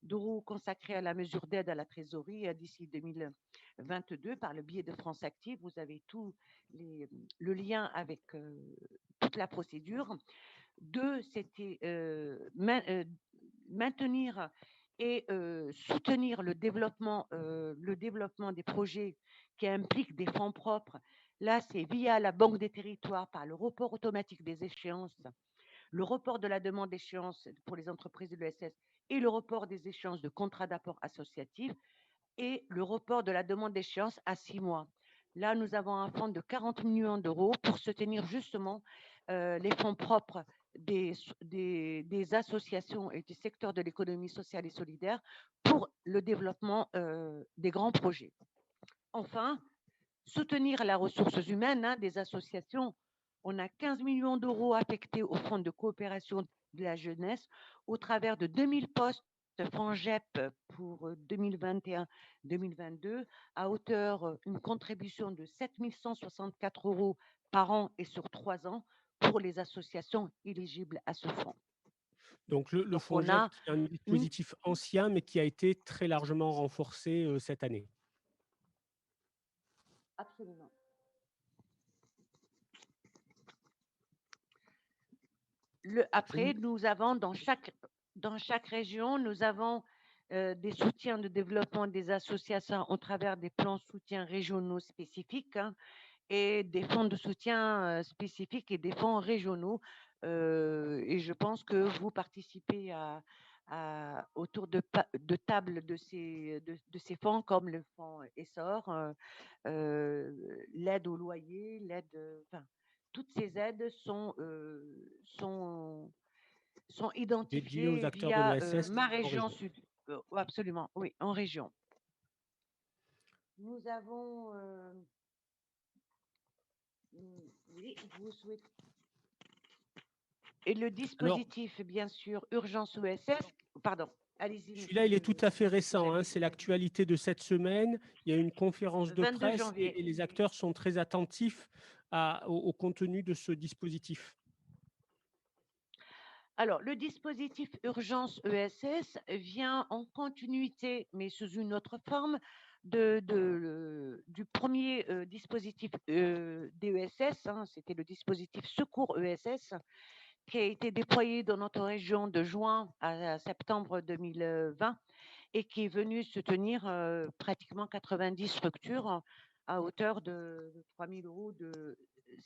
d'euros consacrés à la mesure d'aide à la trésorerie d'ici 2022 par le biais de France Active. Vous avez tout le lien avec toute la procédure. 2, c'était maintenir et soutenir le développement des projets qui impliquent des fonds propres. Là, c'est via la Banque des territoires par le report automatique des échéances, le report de la demande d'échéance pour les entreprises de l'ESS et le report des échéances de contrats d'apport associatif et le report de la demande d'échéance à 6 mois. Là, nous avons un fonds de 40 millions d'euros pour soutenir justement les fonds propres des associations et du secteur de l'économie sociale et solidaire pour le développement des grands projets. Enfin, soutenir la ressource humaine des associations. On a 15 millions d'euros affectés au Fonds de coopération de la jeunesse au travers de 2000 postes FONGEP pour 2021-2022 à hauteur une contribution de 7 164 euros par an et sur 3 ans pour les associations éligibles à ce fonds. Donc, le FONGEP, qui est un dispositif ancien, mais qui a été très largement renforcé cette année. Absolument. Après, nous avons dans chaque région, nous avons des soutiens de développement des associations au travers des plans de soutien régionaux spécifiques, hein, et des fonds de soutien spécifiques et des fonds régionaux. Et je pense que vous participez autour de tables de ces fonds, comme le fonds Essor, l'aide au loyer, enfin, toutes ces aides sont Dédié aux identifiées acteurs de via l'ESS ma en région région. sud. Absolument, oui, en région. Nous avons, oui, vous souhaitez. Et le dispositif, bien sûr, urgence OSS, pardon, allez-y. Celui-là, il est tout à fait récent, hein, c'est l'actualité de cette semaine. Il y a une conférence de 22 presse janvier. et les acteurs sont très attentifs au contenu de ce dispositif. Alors, le dispositif urgence ESS vient en continuité, mais sous une autre forme, du premier dispositif DESS, hein, c'était le dispositif secours ESS, qui a été déployé dans notre région de juin à septembre 2020 et qui est venu soutenir pratiquement 90 structures à hauteur de 3 000 euros, de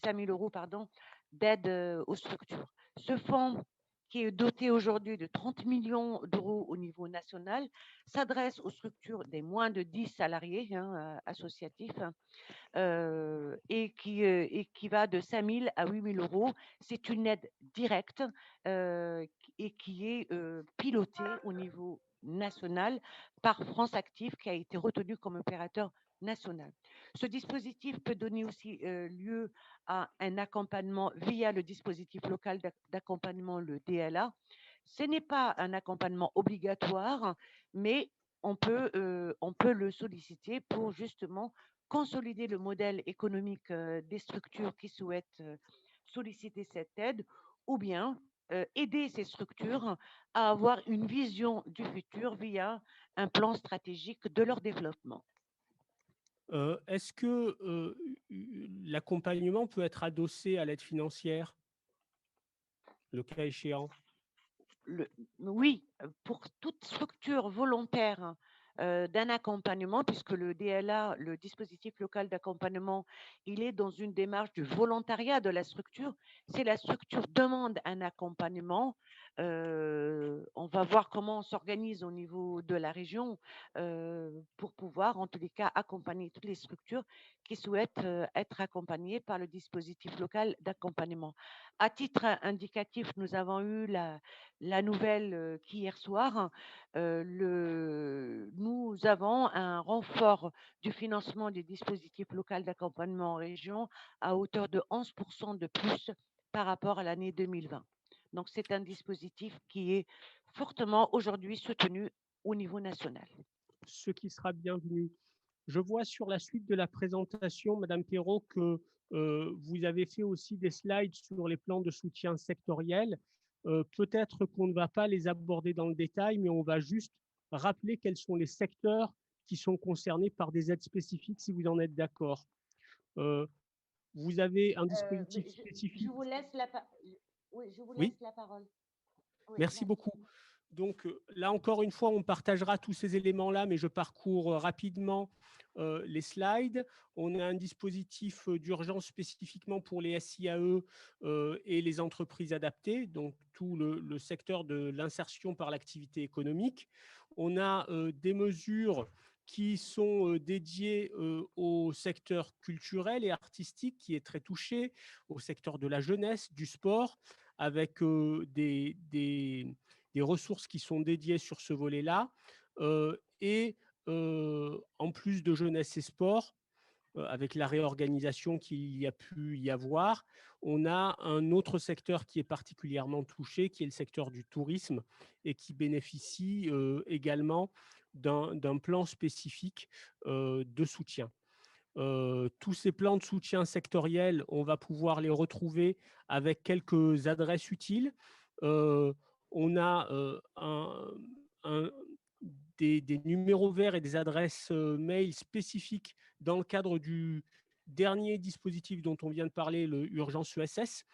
5 000 euros pardon, d'aide aux structures. Ce fonds, qui est doté aujourd'hui de 30 millions d'euros au niveau national, s'adresse aux structures des moins de 10 salariés, hein, associatifs, et qui va de 5 000 à 8 000 euros. C'est une aide directe et qui est pilotée au niveau national par France Active, qui a été retenu comme opérateur national. Ce dispositif peut donner aussi lieu à un accompagnement via le dispositif local d'accompagnement, le DLA. Ce n'est pas un accompagnement obligatoire, mais on peut le solliciter pour justement consolider le modèle économique des structures qui souhaitent solliciter cette aide, ou bien aider ces structures à avoir une vision du futur via un plan stratégique de leur développement. Est-ce que l'accompagnement peut être adossé à l'aide financière, le cas échéant? Oui, pour toute structure volontaire d'un accompagnement, puisque le DLA, le dispositif local d'accompagnement, il est dans une démarche du volontariat de la structure. Si la structure demande un accompagnement, on va voir comment on s'organise au niveau de la région pour pouvoir, en tous les cas, accompagner toutes les structures qui souhaitent être accompagnées par le dispositif local d'accompagnement. À titre indicatif, nous avons eu la nouvelle qu'hier soir, nous avons un renfort du financement du dispositif local d'accompagnement en région à hauteur de 11% de plus par rapport à l'année 2020. Donc, c'est un dispositif qui est fortement aujourd'hui soutenu au niveau national. Ce qui sera bienvenu. Je vois sur la suite de la présentation, Madame Perrault, que vous avez fait aussi des slides sur les plans de soutien sectoriels. Peut-être qu'on ne va pas les aborder dans le détail, mais on va juste rappeler quels sont les secteurs qui sont concernés par des aides spécifiques, si vous en êtes d'accord. Vous avez un dispositif spécifique. Je vous laisse la parole. Oui, merci beaucoup. Donc là, encore une fois, on partagera tous ces éléments-là, mais je parcours rapidement les slides. On a un dispositif d'urgence spécifiquement pour les SIAE et les entreprises adaptées, donc tout le secteur de l'insertion par l'activité économique. On a des mesures qui sont dédiées au secteur culturel et artistique qui est très touché, au secteur de la jeunesse, du sport, avec des ressources qui sont dédiées sur ce volet-là. Et en plus de jeunesse et sport, avec la réorganisation qu'il y a pu y avoir, on a un autre secteur qui est particulièrement touché, qui est le secteur du tourisme et qui bénéficie également d'un plan spécifique de soutien. Tous ces plans de soutien sectoriels, on va pouvoir les retrouver avec quelques adresses utiles. On a des numéros verts et des adresses mail spécifiques dans le cadre du dernier dispositif dont on vient de parler, le Urgence ESS,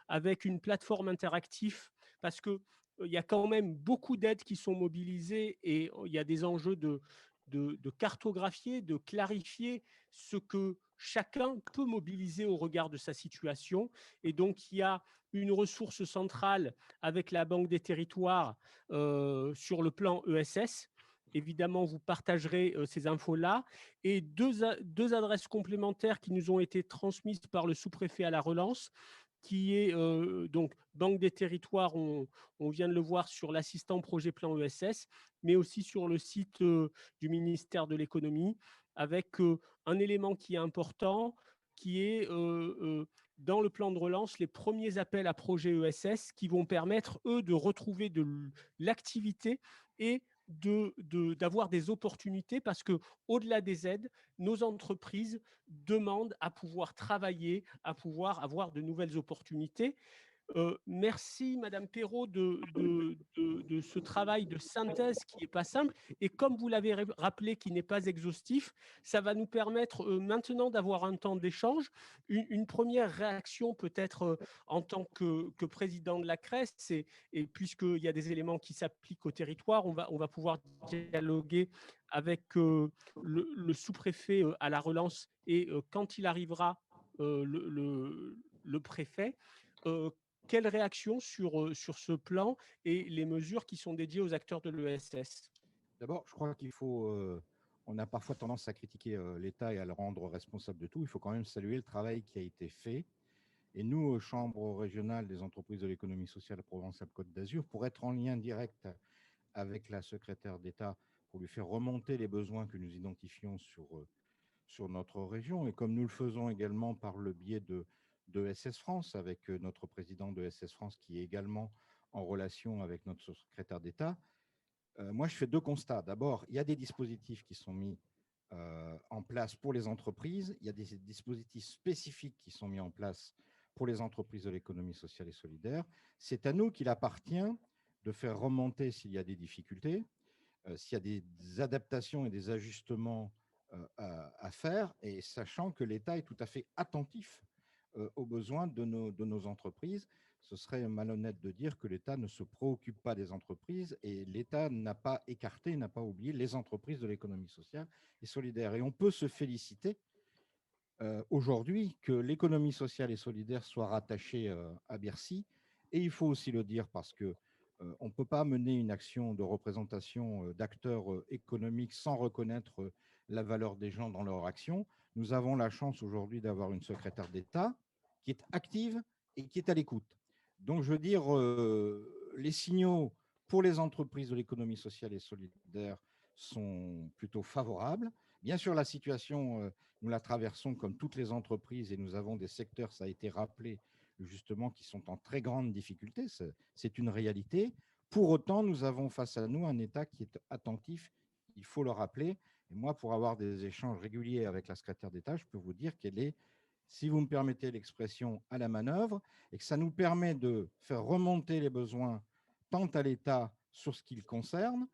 avec une plateforme interactive, parce qu'il y a quand même beaucoup d'aides qui sont mobilisées et il y a des enjeux de cartographier, de clarifier ce que chacun peut mobiliser au regard de sa situation. Et donc, il y a une ressource centrale avec la Banque des territoires sur le plan ESS. Évidemment, vous partagerez ces infos-là. Et deux adresses complémentaires qui nous ont été transmises par le sous-préfet à la relance, qui est donc Banque des territoires, on vient de le voir sur l'assistant projet plan ESS, mais aussi sur le site du ministère de l'économie, avec un élément qui est important, qui est dans le plan de relance, les premiers appels à projets ESS qui vont permettre, eux, de retrouver de l'activité et d'avoir des opportunités, parce que au-delà des aides, nos entreprises demandent à pouvoir travailler, à pouvoir avoir de nouvelles opportunités. Merci Madame Perrault de ce travail de synthèse qui n'est pas simple et comme vous l'avez rappelé, qui n'est pas exhaustif. Ça va nous permettre maintenant d'avoir un temps d'échange. Une première réaction peut-être en tant que président de la CRES, et puisqu'il y a des éléments qui s'appliquent au territoire, on va pouvoir dialoguer avec le sous-préfet à la relance et quand il arrivera, le préfet. Quelle réaction sur ce plan et les mesures qui sont dédiées aux acteurs de l'ESS? D'abord, je crois qu'il faut, on a parfois tendance à critiquer l'État et à le rendre responsable de tout. Il faut quand même saluer le travail qui a été fait. Et nous, Chambre régionale des entreprises de l'économie sociale Provence-Alpes-Côte d'Azur, pour être en lien direct avec la secrétaire d'État, pour lui faire remonter les besoins que nous identifions sur notre région, et comme nous le faisons également par le biais de SS France, avec notre président de SS France qui est également en relation avec notre secrétaire d'État, moi je fais deux constats. D'abord, il y a des dispositifs qui sont mis en place pour les entreprises, il y a des dispositifs spécifiques qui sont mis en place pour les entreprises de l'économie sociale et solidaire. C'est à nous qu'il appartient de faire remonter s'il y a des difficultés, s'il y a des adaptations et des ajustements à faire, et sachant que l'État est tout à fait attentif aux besoins de nos entreprises. Ce serait malhonnête de dire que l'État ne se préoccupe pas des entreprises, et l'État n'a pas écarté, n'a pas oublié les entreprises de l'économie sociale et solidaire. Et on peut se féliciter aujourd'hui que l'économie sociale et solidaire soit rattachée à Bercy. Et il faut aussi le dire parce que on ne peut pas mener une action de représentation d'acteurs économiques sans reconnaître la valeur des gens dans leur action. Nous avons la chance aujourd'hui d'avoir une secrétaire d'État qui est active et qui est à l'écoute. Donc, je veux dire, les signaux pour les entreprises de l'économie sociale et solidaire sont plutôt favorables. Bien sûr, la situation, nous la traversons comme toutes les entreprises et nous avons des secteurs, ça a été rappelé justement, qui sont en très grande difficulté. C'est une réalité. Pour autant, nous avons face à nous un État qui est attentif, il faut le rappeler. Et moi, pour avoir des échanges réguliers avec la secrétaire d'État, je peux vous dire qu'elle est, si vous me permettez l'expression, à la manœuvre, et que ça nous permet de faire remonter les besoins tant à l'État sur ce qu'il concerne,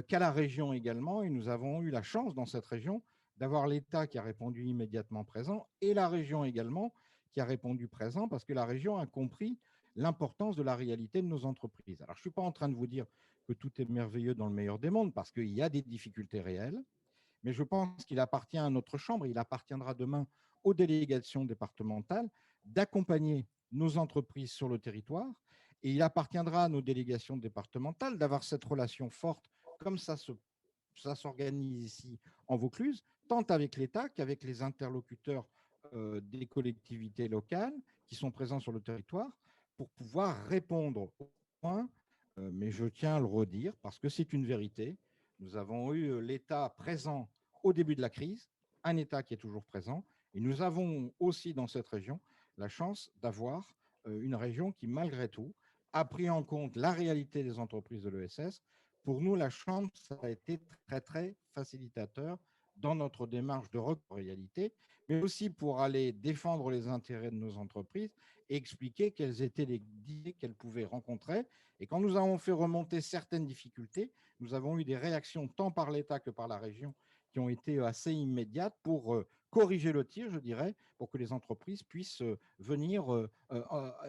qu'à la région également. Et nous avons eu la chance dans cette région d'avoir l'État qui a répondu immédiatement présent et la région également qui a répondu présent, parce que la région a compris l'importance de la réalité de nos entreprises. Alors, je ne suis pas en train de vous dire que tout est merveilleux dans le meilleur des mondes, parce qu'il y a des difficultés réelles, mais je pense qu'il appartient à notre Chambre, il appartiendra demain aux délégations départementales d'accompagner nos entreprises sur le territoire, et il appartiendra à nos délégations départementales d'avoir cette relation forte, comme ça s'organise ici en Vaucluse, tant avec l'État qu'avec les interlocuteurs des collectivités locales qui sont présents sur le territoire pour pouvoir répondre aux points. Mais je tiens à le redire parce que c'est une vérité. Nous avons eu l'État présent au début de la crise, un État qui est toujours présent, et nous avons aussi dans cette région la chance d'avoir une région qui, malgré tout, a pris en compte la réalité des entreprises de l'ESS. Pour nous, la Chambre, ça a été très, très facilitateur dans notre démarche de réalité, mais aussi pour aller défendre les intérêts de nos entreprises et expliquer quelles étaient les difficultés qu'elles pouvaient rencontrer. Et quand nous avons fait remonter certaines difficultés, nous avons eu des réactions tant par l'État que par la région qui ont été assez immédiates pour corriger le tir, je dirais, pour que les entreprises puissent venir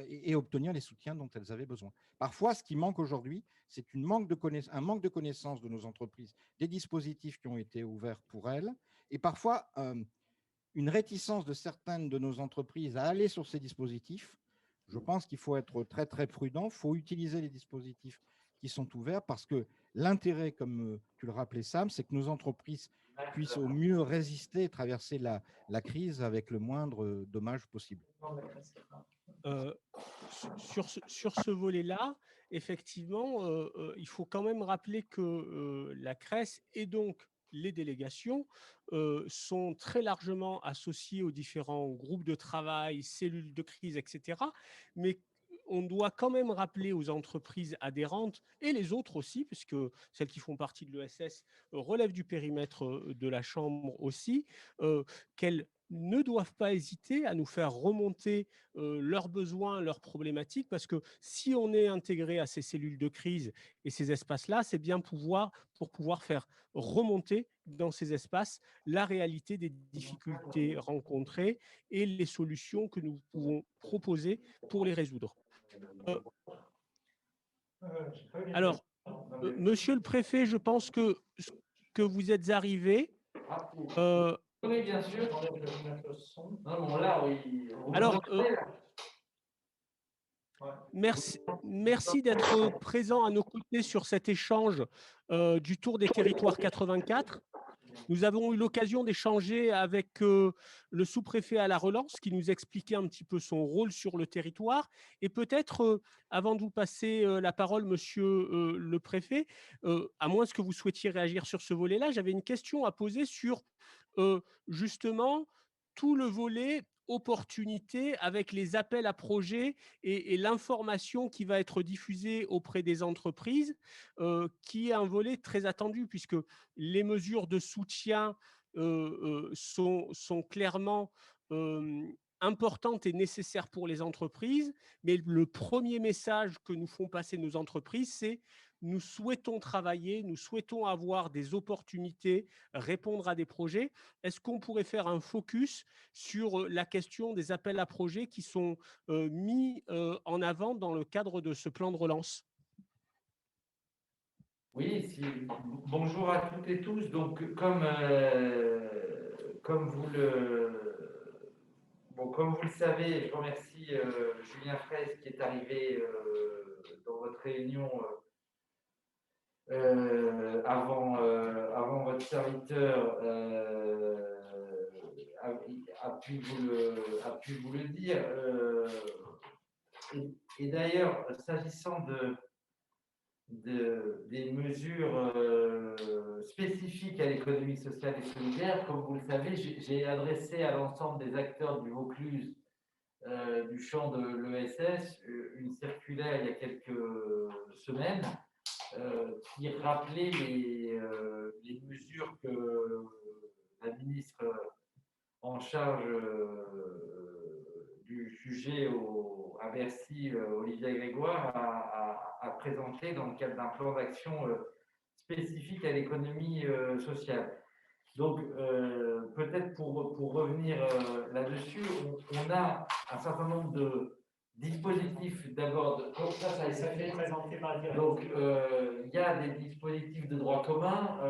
et obtenir les soutiens dont elles avaient besoin. Parfois, ce qui manque aujourd'hui, c'est un manque de connaissance de nos entreprises, des dispositifs qui ont été ouverts pour elles, et parfois une réticence de certaines de nos entreprises à aller sur ces dispositifs. Je pense qu'il faut être très, très prudent. Il faut utiliser les dispositifs qui sont ouverts parce que l'intérêt, comme tu le rappelais, Sam, c'est que nos entreprises puissent au mieux résister et traverser la crise avec le moindre dommage possible. Sur ce volet-là, effectivement, il faut quand même rappeler que la CRES et donc les délégations sont très largement associées aux différents groupes de travail, cellules de crise, etc. Mais on doit quand même rappeler aux entreprises adhérentes et les autres aussi, puisque celles qui font partie de l'ESS relèvent du périmètre de la Chambre aussi, qu'elles ne doivent pas hésiter à nous faire remonter leurs besoins, leurs problématiques, parce que si on est intégré à ces cellules de crise et ces espaces-là, c'est bien pour pouvoir faire remonter dans ces espaces la réalité des difficultés rencontrées et les solutions que nous pouvons proposer pour les résoudre. Alors, monsieur le préfet, je pense que vous êtes arrivé. Oui, bien sûr. Non, bon, là, oui. Alors, merci d'être présent à nos côtés sur cet échange du Tour des Territoires 84. Nous avons eu l'occasion d'échanger avec le sous-préfet à la relance qui nous expliquait un petit peu son rôle sur le territoire. Et peut-être, avant de vous passer la parole, monsieur le préfet, à moins que vous souhaitiez réagir sur ce volet-là, j'avais une question à poser sur justement tout le volet opportunité avec les appels à projets et l'information qui va être diffusée auprès des entreprises, qui est un volet très attendu puisque les mesures de soutien sont clairement importantes et nécessaires pour les entreprises. Mais le premier message que nous font passer nos entreprises, c'est nous souhaitons travailler, nous souhaitons avoir des opportunités, répondre à des projets. Est-ce qu'on pourrait faire un focus sur la question des appels à projets qui sont mis en avant dans le cadre de ce plan de relance? Oui, bonjour à toutes et tous. Donc, comme vous le savez, je remercie Julien Fraisse qui est arrivé dans votre réunion avant votre serviteur a pu vous le dire. Et d'ailleurs, s'agissant des mesures spécifiques à l'économie sociale et solidaire, comme vous le savez, j'ai adressé à l'ensemble des acteurs du Vaucluse, du champ de l'ESS, une circulaire il y a quelques semaines qui rappelait les mesures que la ministre en charge du sujet à Bercy, Olivia Grégoire, a présenté dans le cadre d'un plan d'action spécifique à l'économie sociale. Donc, peut-être pour revenir là-dessus, on a un certain nombre de dispositifs d'abord. Ça a été présenté par le directeur. Donc, il y a des dispositifs de droit commun,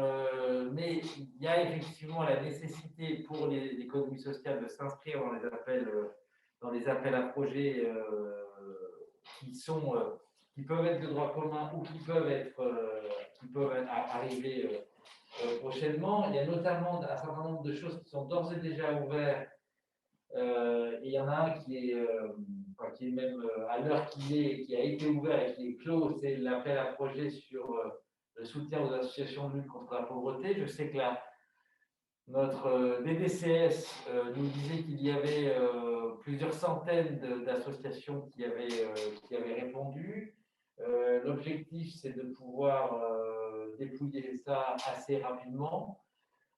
mais il y a effectivement la nécessité pour l'économie sociale de s'inscrire dans les appels à projets qui peuvent être de droit commun ou qui peuvent arriver prochainement. Il y a notamment un certain nombre de choses qui sont d'ores et déjà ouvertes. Et il y en a un qui est même à l'heure qui a été ouvert et qui est clos, c'est l'appel à projet sur le soutien aux associations de lutte contre la pauvreté. Je sais que notre DDCS nous disait qu'il y avait plusieurs centaines d'associations qui avaient répondu. L'objectif, c'est de pouvoir dépouiller ça assez rapidement.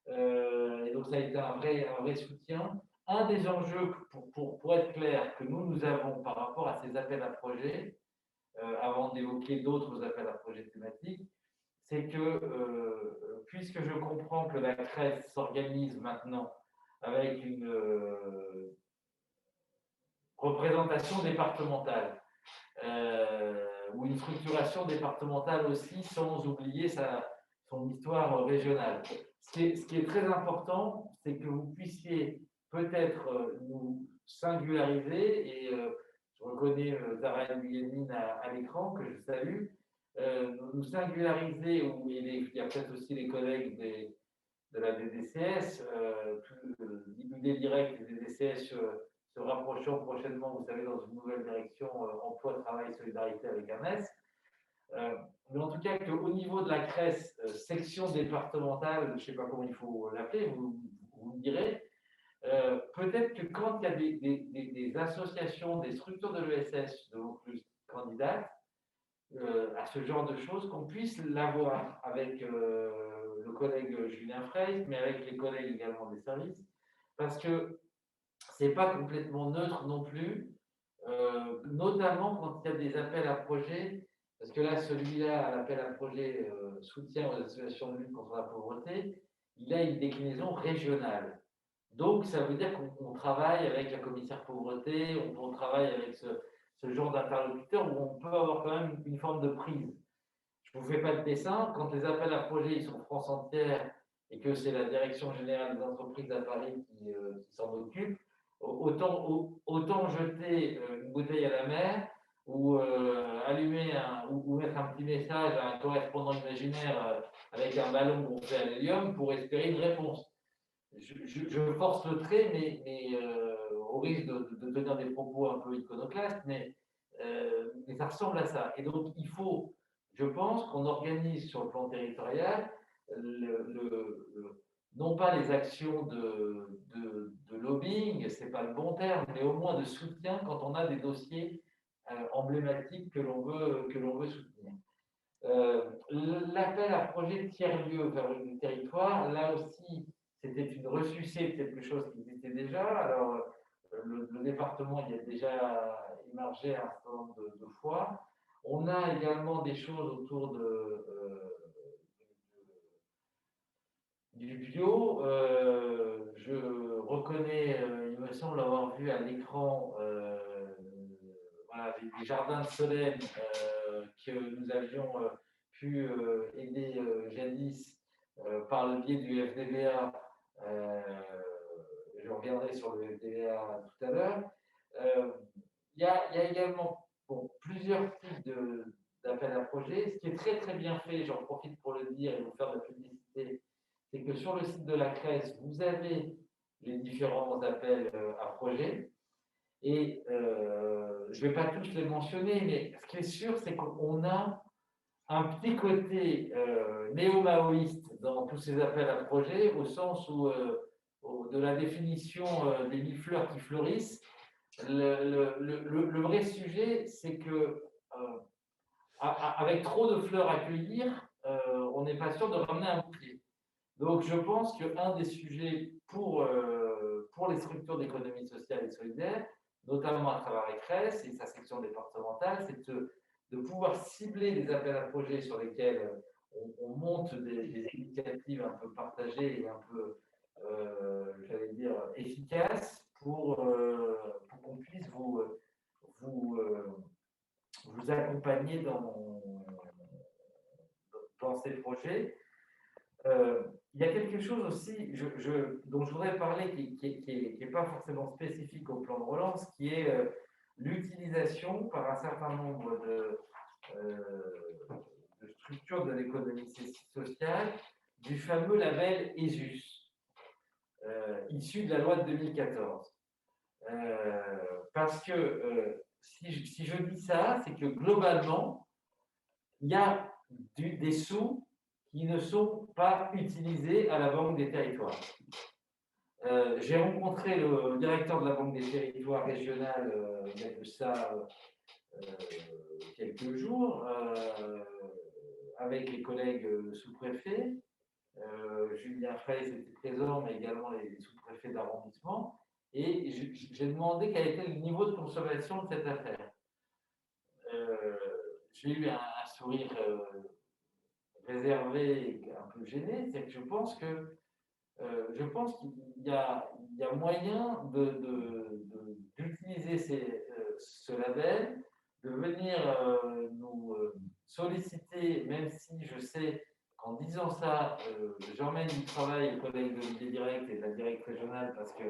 Et donc, ça a été un vrai soutien. Un des enjeux, pour être clair, que nous avons par rapport à ces appels à projets, avant d'évoquer d'autres appels à projets thématiques, c'est que, puisque je comprends que la CRES s'organise maintenant avec une représentation départementale ou une structuration départementale aussi, sans oublier son histoire régionale. Ce qui est très important, c'est que vous puissiez peut-être nous singulariser, et je reconnais Zahra Nguyen à l'écran, que je salue, nous singulariser, il y a peut-être aussi les collègues de la DDCS, l'idée directe des DDCS se rapprochant prochainement, vous savez, dans une nouvelle direction emploi, travail, solidarité avec AMES. Mais en tout cas, qu'au niveau de la CRES, section départementale, je ne sais pas comment il faut l'appeler, vous me direz, peut-être que quand il y a des associations, des structures de l'ESS, de Vaucluse candidates, à ce genre de choses, qu'on puisse l'avoir avec le collègue Julien Frey, mais avec les collègues également des services, parce que ce n'est pas complètement neutre non plus, notamment quand il y a des appels à projets, parce que là, celui-là, l'appel à projet soutien aux associations de lutte contre la pauvreté, il a une déclinaison régionale. Donc, ça veut dire qu'on travaille avec la commissaire pauvreté, on travaille avec ce genre d'interlocuteur où on peut avoir quand même une forme de prise. Je ne vous fais pas de dessin, quand les appels à projets ils sont France entière et que c'est la direction générale des entreprises à Paris qui s'en occupe, autant jeter une bouteille à la mer ou allumer ou mettre un petit message à un correspondant imaginaire avec un ballon gonflé à l'hélium pour espérer une réponse. Je force le trait, mais au risque de tenir des propos un peu iconoclastes, mais ça ressemble à ça. Et donc, il faut, je pense, qu'on organise sur le plan territorial non pas les actions de lobbying, ce n'est pas le bon terme, mais au moins de soutien quand on a des dossiers emblématiques que l'on veut soutenir. L'appel à projet tiers-lieu vers le territoire, là aussi, c'était une ressucée de quelque chose qui existait déjà. Alors, le département y a déjà émergé un certain nombre de fois. On a également des choses autour du bio. Je reconnais, il me semble avoir vu à l'écran voilà, des jardins de Solène que nous avions pu aider jadis par le biais du FDVA. Je reviendrai sur le FDVA tout à l'heure. Il y a également plusieurs types d'appels à projets. Ce qui est très très bien fait, j'en profite pour le dire et vous faire de la publicité, c'est que sur le site de la CRES, vous avez les différents appels à projets. Et je ne vais pas tous les mentionner, mais ce qui est sûr, c'est qu'on a un petit côté néo-maoïste dans tous ces appels à projets, au sens où, de la définition des 1000 fleurs qui fleurissent. Le vrai sujet, c'est que avec trop de fleurs à cueillir, on n'est pas sûr de ramener un bouquet. Donc, je pense qu'un des sujets pour les structures d'économie sociale et solidaire, notamment à travers les CRES et sa section départementale, c'est de pouvoir cibler des appels à projets sur lesquels on monte des initiatives un peu partagées et un peu, j'allais dire, efficaces pour qu'on puisse vous accompagner dans ces projets. Il y a quelque chose aussi dont je voudrais parler qui n'est pas forcément spécifique au plan de relance, qui est l'utilisation par un certain nombre de structures de l'économie sociale du fameux label ESUS, issu de la loi de 2014. Parce que si je dis ça, c'est que globalement, il y a des sous qui ne sont pas utilisés à la Banque des Territoires. J'ai rencontré le directeur de la Banque des Territoires régionale il y a de ça quelques jours, avec les collègues sous-préfets. Julien Frey était présent, mais également les sous-préfets d'arrondissement. Et j'ai demandé quel était le niveau de consommation de cette affaire. J'ai eu un sourire réservé et un peu gêné, c'est que je pense que je pense qu'il y a moyen d'utiliser ce label, de venir nous solliciter, même si je sais qu'en disant ça, j'emmène du travail aux collègues de l'idée directe et de la directe régionale parce que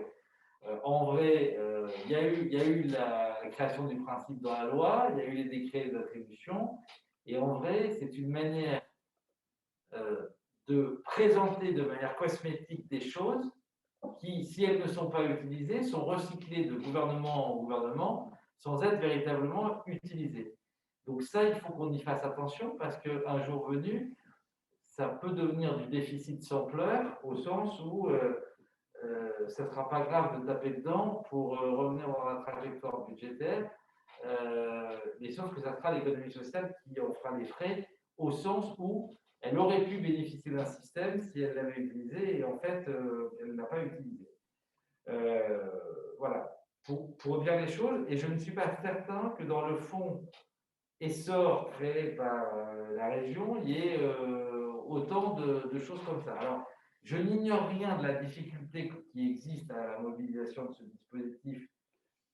en vrai, il y a eu la création du principe dans la loi, il y a eu les décrets d'attribution, et en vrai, c'est une manière de présenter de manière cosmétique des choses qui, si elles ne sont pas utilisées, sont recyclées de gouvernement en gouvernement sans être véritablement utilisées. Donc ça, il faut qu'on y fasse attention parce qu'un jour venu, ça peut devenir du déficit sans pleurs au sens où ce ne sera pas grave de taper dedans pour revenir dans la trajectoire budgétaire, mais sauf que ça sera l'économie sociale qui en fera les frais au sens où elle aurait pu bénéficier d'un système si elle l'avait utilisé et en fait, elle ne l'a pas utilisé. Voilà, pour dire les choses, et je ne suis pas certain que dans le fonds essor créé par la région, il y ait autant de choses comme ça. Alors, je n'ignore rien de la difficulté qui existe à la mobilisation de ce dispositif,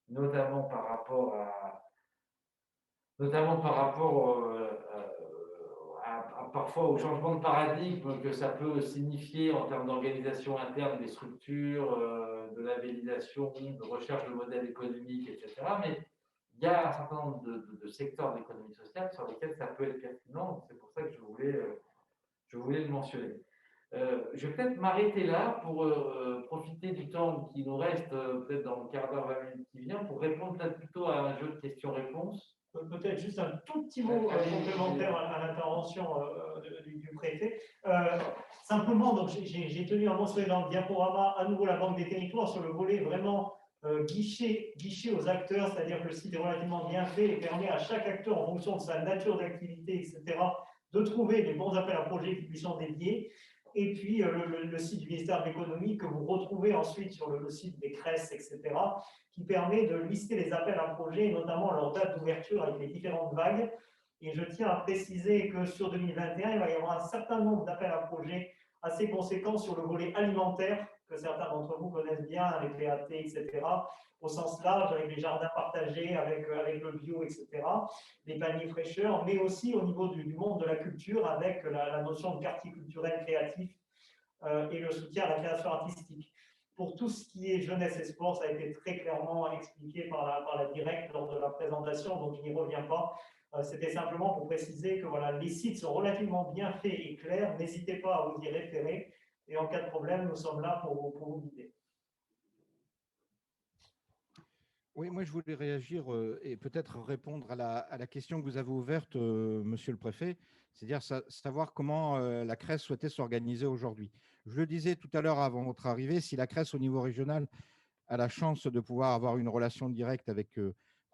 notamment par rapport parfois au changement de paradigme que ça peut signifier en termes d'organisation interne des structures, de labellisation, de recherche de modèles économiques, etc. Mais il y a un certain nombre de secteurs de l'économie sociale sur lesquels ça peut être pertinent. C'est pour ça que je voulais le mentionner. Je vais peut-être m'arrêter là pour profiter du temps qui nous reste, peut-être dans le quart d'heure, 20 minutes qui vient, pour répondre peut-être plutôt à un jeu de questions-réponses. Peut-être juste un tout petit mot complémentaire à l'intervention du préfet. Simplement, donc j'ai tenu à mentionner dans le diaporama à nouveau la Banque des territoires sur le volet vraiment guichet aux acteurs, c'est-à-dire que le site est relativement bien fait et permet à chaque acteur, en fonction de sa nature d'activité, etc., de trouver les bons appels à projets qui lui sont dédiés. Et puis le site du ministère de l'économie que vous retrouvez ensuite sur le site des CRES, etc., qui permet de lister les appels à projets, notamment leur date d'ouverture avec les différentes vagues. Et je tiens à préciser que sur 2021, il va y avoir un certain nombre d'appels à projets assez conséquents sur le volet alimentaire, que certains d'entre vous connaissent bien, avec les AT, etc., au sens large, avec les jardins partagés, avec le bio, etc., les paniers fraîcheurs, mais aussi au niveau du monde de la culture, avec la notion de quartier culturel créatif et le soutien à la création artistique. Pour tout ce qui est jeunesse et sport, ça a été très clairement expliqué par la directe lors de la présentation, donc je n'y reviens pas. C'était simplement pour préciser que voilà, les sites sont relativement bien faits et clairs. N'hésitez pas à vous y référer. Et en cas de problème, nous sommes là pour vous guider. Oui, moi je voulais réagir et peut-être répondre à la question que vous avez ouverte, monsieur le préfet, c'est-à-dire savoir comment la CRES souhaitait s'organiser aujourd'hui. Je le disais tout à l'heure avant votre arrivée, si la CRES au niveau régional a la chance de pouvoir avoir une relation directe avec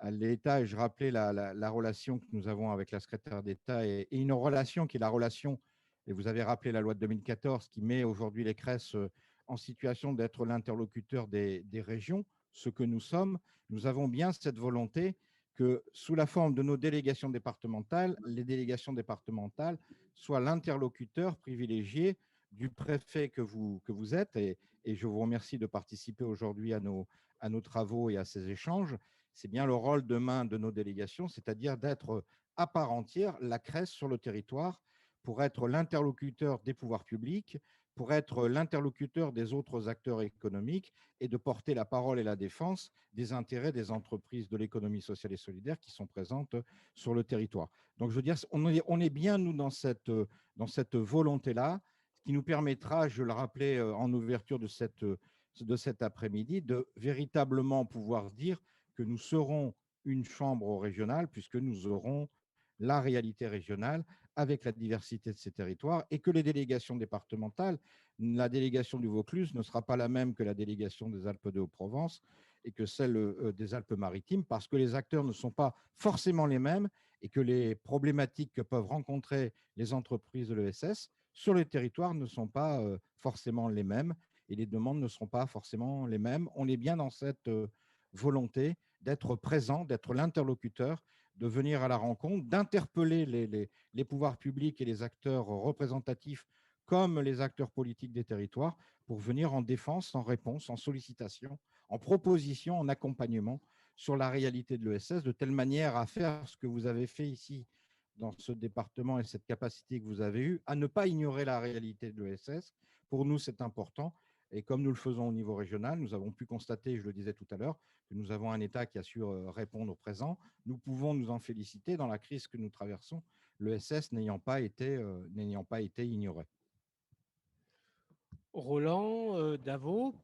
l'État, et je rappelais la relation que nous avons avec la secrétaire d'État et une relation qui est la relation, et vous avez rappelé la loi de 2014 qui met aujourd'hui les CRES en situation d'être l'interlocuteur des régions, ce que nous sommes. Nous avons bien cette volonté que, sous la forme de nos délégations départementales, les délégations départementales soient l'interlocuteur privilégié du préfet que vous êtes, et je vous remercie de participer aujourd'hui à nos travaux et à ces échanges. C'est bien le rôle demain de nos délégations, c'est-à-dire d'être à part entière la CRES sur le territoire pour être l'interlocuteur des pouvoirs publics, pour être l'interlocuteur des autres acteurs économiques et de porter la parole et la défense des intérêts des entreprises de l'économie sociale et solidaire qui sont présentes sur le territoire. Donc, je veux dire, on est bien, nous, dans cette volonté-là, ce qui nous permettra, je le rappelais en ouverture de cet après-midi, de véritablement pouvoir dire que nous serons une chambre régionale, puisque nous aurons la réalité régionale avec la diversité de ces territoires, et que les délégations départementales, la délégation du Vaucluse ne sera pas la même que la délégation des Alpes-de-Haute-Provence et que celle des Alpes-Maritimes, parce que les acteurs ne sont pas forcément les mêmes et que les problématiques que peuvent rencontrer les entreprises de l'ESS sur le territoire ne sont pas forcément les mêmes et les demandes ne seront pas forcément les mêmes. On est bien dans cette volonté d'être présent, d'être l'interlocuteur, de venir à la rencontre, d'interpeller les pouvoirs publics et les acteurs représentatifs comme les acteurs politiques des territoires, pour venir en défense, en réponse, en sollicitation, en proposition, en accompagnement sur la réalité de l'ESS, de telle manière à faire ce que vous avez fait ici dans ce département et cette capacité que vous avez eue, à ne pas ignorer la réalité de l'ESS. Pour nous, c'est important. Et comme nous le faisons au niveau régional, nous avons pu constater, je le disais tout à l'heure, que nous avons un État qui a su répondre au présent. Nous pouvons nous en féliciter dans la crise que nous traversons, l'ESS n'ayant pas été ignoré. Roland, Davo,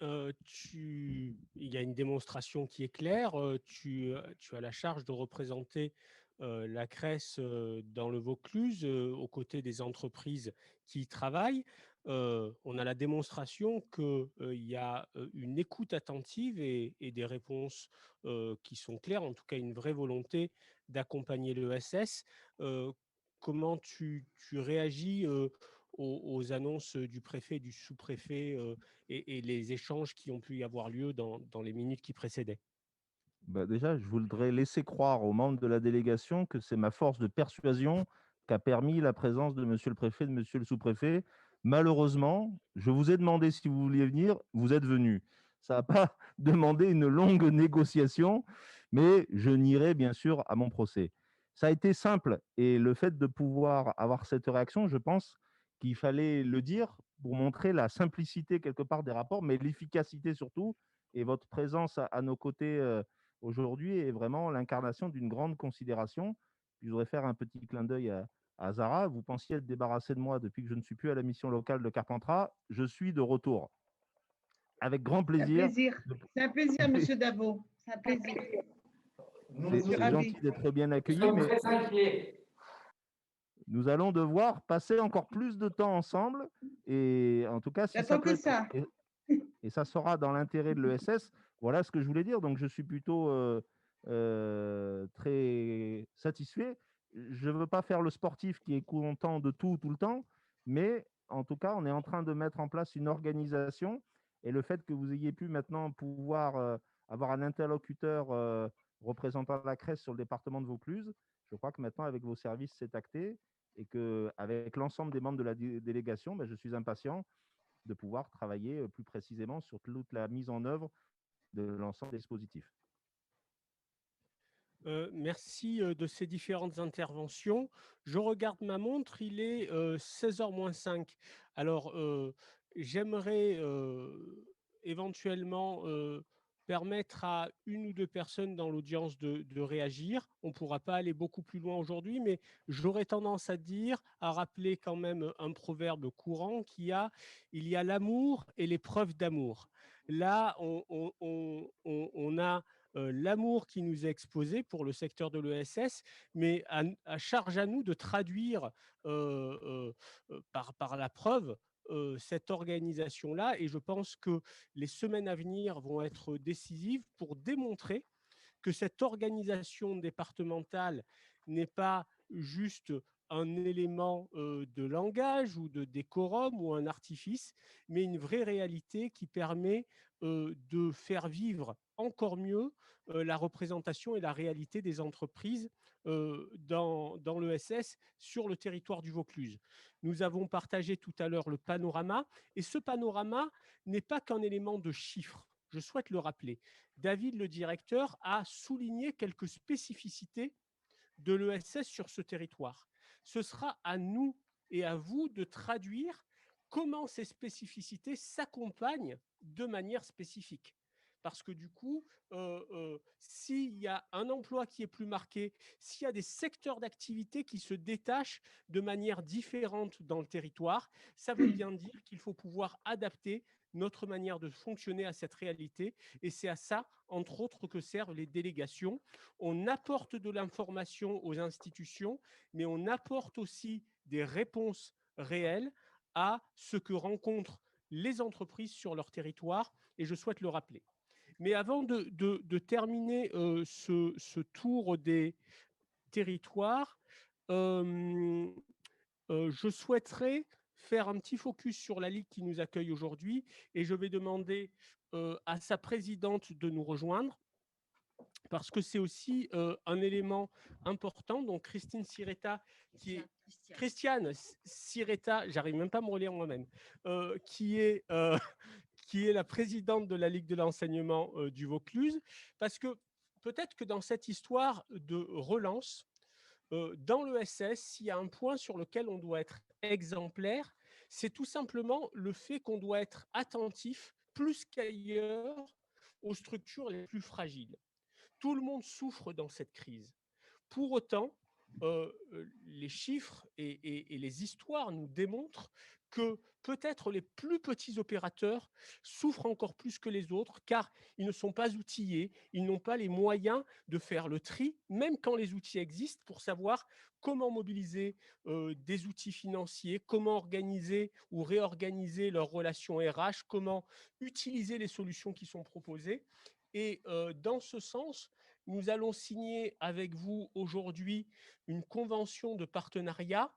il y a une démonstration qui est claire. Tu as la charge de représenter la CRES dans le Vaucluse aux côtés des entreprises qui y travaillent. On a la démonstration qu'il y a une écoute attentive et des réponses qui sont claires, en tout cas une vraie volonté d'accompagner l'ESS. Comment tu réagis aux annonces du préfet, du sous-préfet et les échanges qui ont pu y avoir lieu dans les minutes qui précédaient? Bah, déjà, je voudrais laisser croire aux membres de la délégation que c'est ma force de persuasion qui a permis la présence de monsieur le préfet, de monsieur le sous-préfet. Malheureusement, je vous ai demandé si vous vouliez venir, vous êtes venus. Ça n'a pas demandé une longue négociation, mais je nierai bien sûr à mon procès. Ça a été simple et le fait de pouvoir avoir cette réaction, je pense qu'il fallait le dire pour montrer la simplicité quelque part des rapports, mais l'efficacité surtout, et votre présence à nos côtés aujourd'hui est vraiment l'incarnation d'une grande considération. Puis je voudrais faire un petit clin d'œil à Zara. Vous pensiez être débarrassé de moi depuis que je ne suis plus à la mission locale de Carpentras. Je suis de retour. Avec grand C'est un plaisir. plaisir. C'est un plaisir, monsieur Davo. C'est un plaisir. C'est gentil d'être bien Nous accueilli, sommes mais très inquiets. nous allons devoir passer encore plus de temps ensemble. Et en tout cas, si ça J'attends peut que être, ça. et ça sera dans l'intérêt de l'ESS, voilà ce que je voulais dire. Donc, je suis plutôt très satisfait. Je ne veux pas faire le sportif qui est content de tout le temps, mais en tout cas, on est en train de mettre en place une organisation et le fait que vous ayez pu maintenant pouvoir avoir un interlocuteur représentant la CRES sur le département de Vaucluse, je crois que maintenant, avec vos services, c'est acté et qu'avec l'ensemble des membres de la délégation, je suis impatient de pouvoir travailler plus précisément sur toute la mise en œuvre de l'ensemble des dispositifs. Merci de ces différentes interventions. Je regarde ma montre, il est 16h moins 5. Alors, j'aimerais éventuellement permettre à une ou deux personnes dans l'audience de réagir. On ne pourra pas aller beaucoup plus loin aujourd'hui, mais j'aurais tendance à rappeler quand même un proverbe courant il y a l'amour et les preuves d'amour. Là, on a l'amour qui nous est exposé pour le secteur de l'ESS, mais à charge à nous de traduire par la preuve cette organisation-là. Et je pense que les semaines à venir vont être décisives pour démontrer que cette organisation départementale n'est pas juste un élément de langage ou de décorum ou un artifice, mais une vraie réalité qui permet de faire vivre encore mieux la représentation et la réalité des entreprises dans l'ESS sur le territoire du Vaucluse. Nous avons partagé tout à l'heure le panorama, et ce panorama n'est pas qu'un élément de chiffres. Je souhaite le rappeler. David, le directeur, a souligné quelques spécificités de l'ESS sur ce territoire. Ce sera à nous et à vous de traduire comment ces spécificités s'accompagnent de manière spécifique. Parce que du coup, s'il y a un emploi qui est plus marqué, s'il y a des secteurs d'activité qui se détachent de manière différente dans le territoire, ça veut bien dire qu'il faut pouvoir adapter notre manière de fonctionner à cette réalité. Et c'est à ça, entre autres, que servent les délégations. On apporte de l'information aux institutions, mais on apporte aussi des réponses réelles à ce que rencontrent les entreprises sur leur territoire, et je souhaite le rappeler. Mais avant de terminer ce tour des territoires, je souhaiterais faire un petit focus sur la Ligue qui nous accueille aujourd'hui, et je vais demander à sa présidente de nous rejoindre. parce que c'est aussi un élément important. Donc, Christine Siretta, Christiane Siretta, j'arrive même pas à me relire moi-même, qui est la présidente de la Ligue de l'enseignement du Vaucluse, parce que peut-être que dans cette histoire de relance, dans l'ESS, s'il y a un point sur lequel on doit être exemplaire, c'est tout simplement le fait qu'on doit être attentif, plus qu'ailleurs, aux structures les plus fragiles. Tout le monde souffre dans cette crise. Pour autant, les chiffres et les histoires nous démontrent que peut-être les plus petits opérateurs souffrent encore plus que les autres, car ils ne sont pas outillés, ils n'ont pas les moyens de faire le tri, même quand les outils existent, pour savoir comment mobiliser des outils financiers, comment organiser ou réorganiser leurs relations RH, comment utiliser les solutions qui sont proposées. Et dans ce sens, nous allons signer avec vous aujourd'hui une convention de partenariat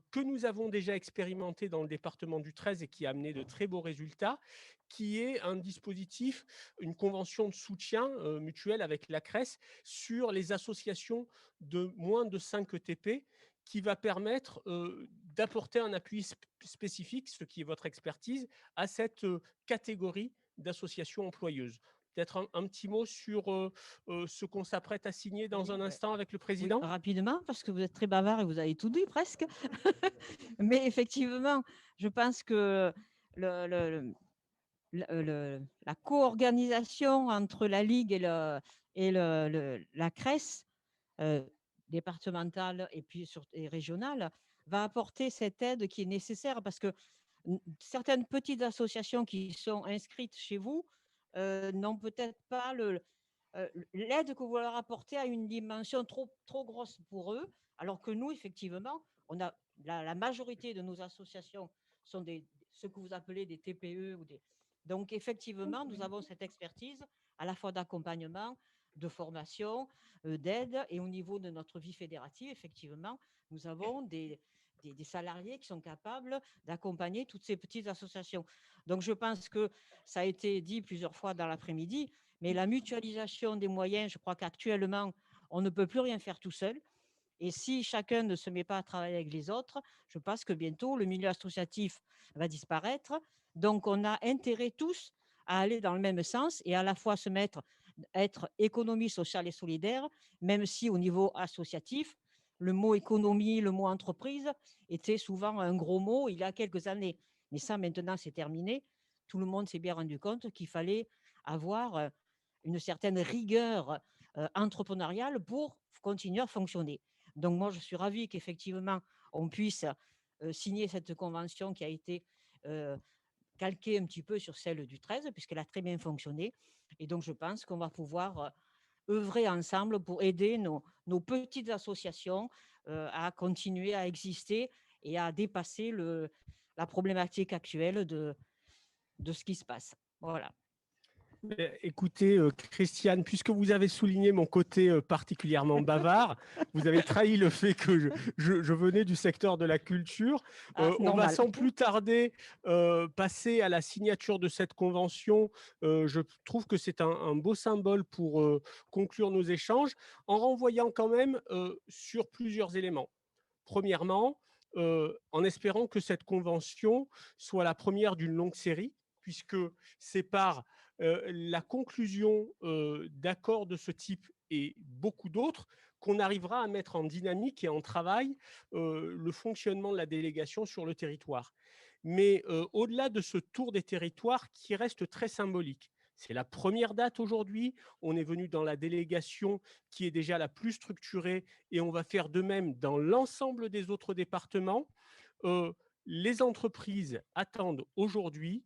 que nous avons déjà expérimentée dans le département du 13 et qui a amené de très beaux résultats, qui est un dispositif, une convention de soutien mutuel avec la CRES sur les associations de moins de 5 ETP, qui va permettre d'apporter un appui spécifique, ce qui est votre expertise, à cette catégorie d'associations employeuses. Peut-être un petit mot sur ce qu'on s'apprête à signer dans un instant avec le président. Oui, rapidement, parce que vous êtes très bavard et vous avez tout dit presque. Mais effectivement, je pense que la co-organisation entre la Ligue et la CRES, départementale et puis et régionale, va apporter cette aide qui est nécessaire, parce que certaines petites associations qui sont inscrites chez vous n'ont peut-être pas l'aide que vous leur apportez a une dimension trop grosse pour eux, alors que nous, effectivement, on a la majorité de nos associations sont ce que vous appelez des TPE. Donc, effectivement, nous avons cette expertise à la fois d'accompagnement, de formation, d'aide, et au niveau de notre vie fédérative, effectivement, nous avons des salariés qui sont capables d'accompagner toutes ces petites associations. Donc, je pense que ça a été dit plusieurs fois dans l'après-midi, mais la mutualisation des moyens, je crois qu'actuellement, on ne peut plus rien faire tout seul. Et si chacun ne se met pas à travailler avec les autres, je pense que bientôt, le milieu associatif va disparaître. Donc, on a intérêt tous à aller dans le même sens et à la fois être économie sociale et solidaire, même si au niveau associatif, le mot économie, le mot entreprise était souvent un gros mot il y a quelques années. Mais ça, maintenant, c'est terminé. Tout le monde s'est bien rendu compte qu'il fallait avoir une certaine rigueur entrepreneuriale pour continuer à fonctionner. Donc, moi, je suis ravie qu'effectivement, on puisse signer cette convention qui a été calquée un petit peu sur celle du 13, puisqu'elle a très bien fonctionné. Et donc, je pense qu'on va pouvoir œuvrer ensemble pour aider nos petites associations à continuer à exister et à dépasser la problématique actuelle de ce qui se passe. Voilà. Écoutez, Christiane, puisque vous avez souligné mon côté particulièrement bavard, vous avez trahi le fait que je venais du secteur de la culture. On va sans plus tarder passer à la signature de cette convention. Je trouve que c'est un beau symbole pour conclure nos échanges, en renvoyant quand même sur plusieurs éléments. Premièrement, en espérant que cette convention soit la première d'une longue série, puisque c'est par la conclusion d'accords de ce type et beaucoup d'autres qu'on arrivera à mettre en dynamique et en travail le fonctionnement de la délégation sur le territoire. Mais au-delà de ce tour des territoires qui reste très symbolique, c'est la première date aujourd'hui, on est venu dans la délégation qui est déjà la plus structurée et on va faire de même dans l'ensemble des autres départements. Les entreprises attendent aujourd'hui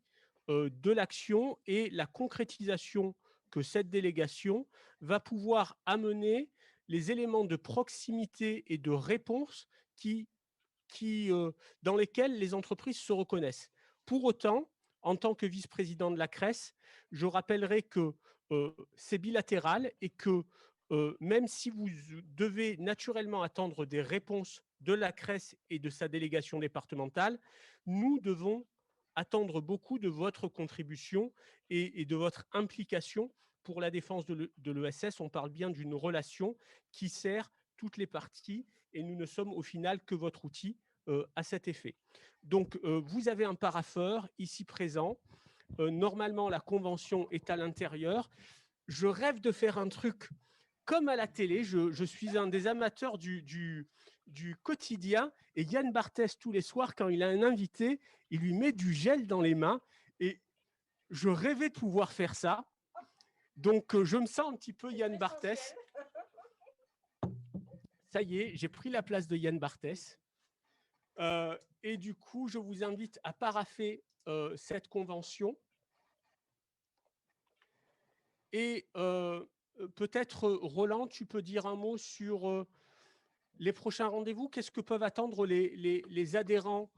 de l'action et la concrétisation que cette délégation va pouvoir amener les éléments de proximité et de réponse dans lesquels les entreprises se reconnaissent. Pour autant, en tant que vice-président de la CRES, je rappellerai que c'est bilatéral et que même si vous devez naturellement attendre des réponses de la CRES et de sa délégation départementale, nous devons attendre beaucoup de votre contribution et de votre implication pour la défense de l'ESS, on parle bien d'une relation qui sert toutes les parties et nous ne sommes au final que votre outil à cet effet. Donc, vous avez un parapheur ici présent. Normalement, la convention est à l'intérieur. Je rêve de faire un truc comme à la télé. Je suis un des amateurs du quotidien. Et Yann Barthès, tous les soirs, quand il a un invité, il lui met du gel dans les mains. Et je rêvais de pouvoir faire ça. Donc, je me sens un petit peu Yann Barthès. Ça y est, j'ai pris la place de Yann Barthès. Et du coup, je vous invite à parapher cette convention. Et peut-être, Roland, tu peux dire un mot sur les prochains rendez-vous. Qu'est-ce que peuvent attendre les adhérents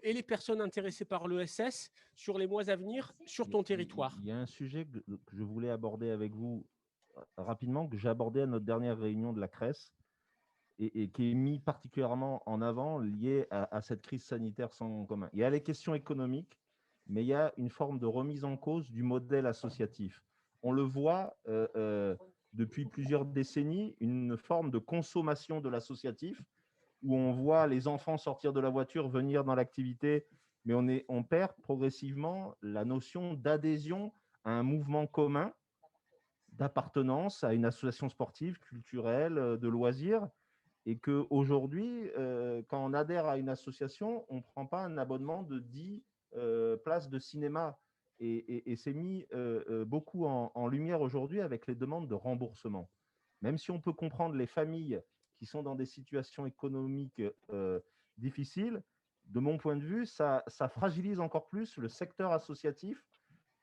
et les personnes intéressées par l'ESS sur les mois à venir sur ton territoire? Il y a un sujet que je voulais aborder avec vous rapidement, que j'ai abordé à notre dernière réunion de la CRES et qui est mis particulièrement en avant lié à cette crise sanitaire sans commun. Il y a les questions économiques, mais il y a une forme de remise en cause du modèle associatif. On le voit depuis plusieurs décennies, une forme de consommation de l'associatif, où on voit les enfants sortir de la voiture, venir dans l'activité, mais on perd progressivement la notion d'adhésion à un mouvement commun, d'appartenance à une association sportive, culturelle, de loisirs, et qu'aujourd'hui, quand on adhère à une association, on ne prend pas un abonnement de 10 places de cinéma. Et c'est mis beaucoup en lumière aujourd'hui avec les demandes de remboursement. Même si on peut comprendre les familles qui sont dans des situations économiques difficiles, de mon point de vue, ça fragilise encore plus le secteur associatif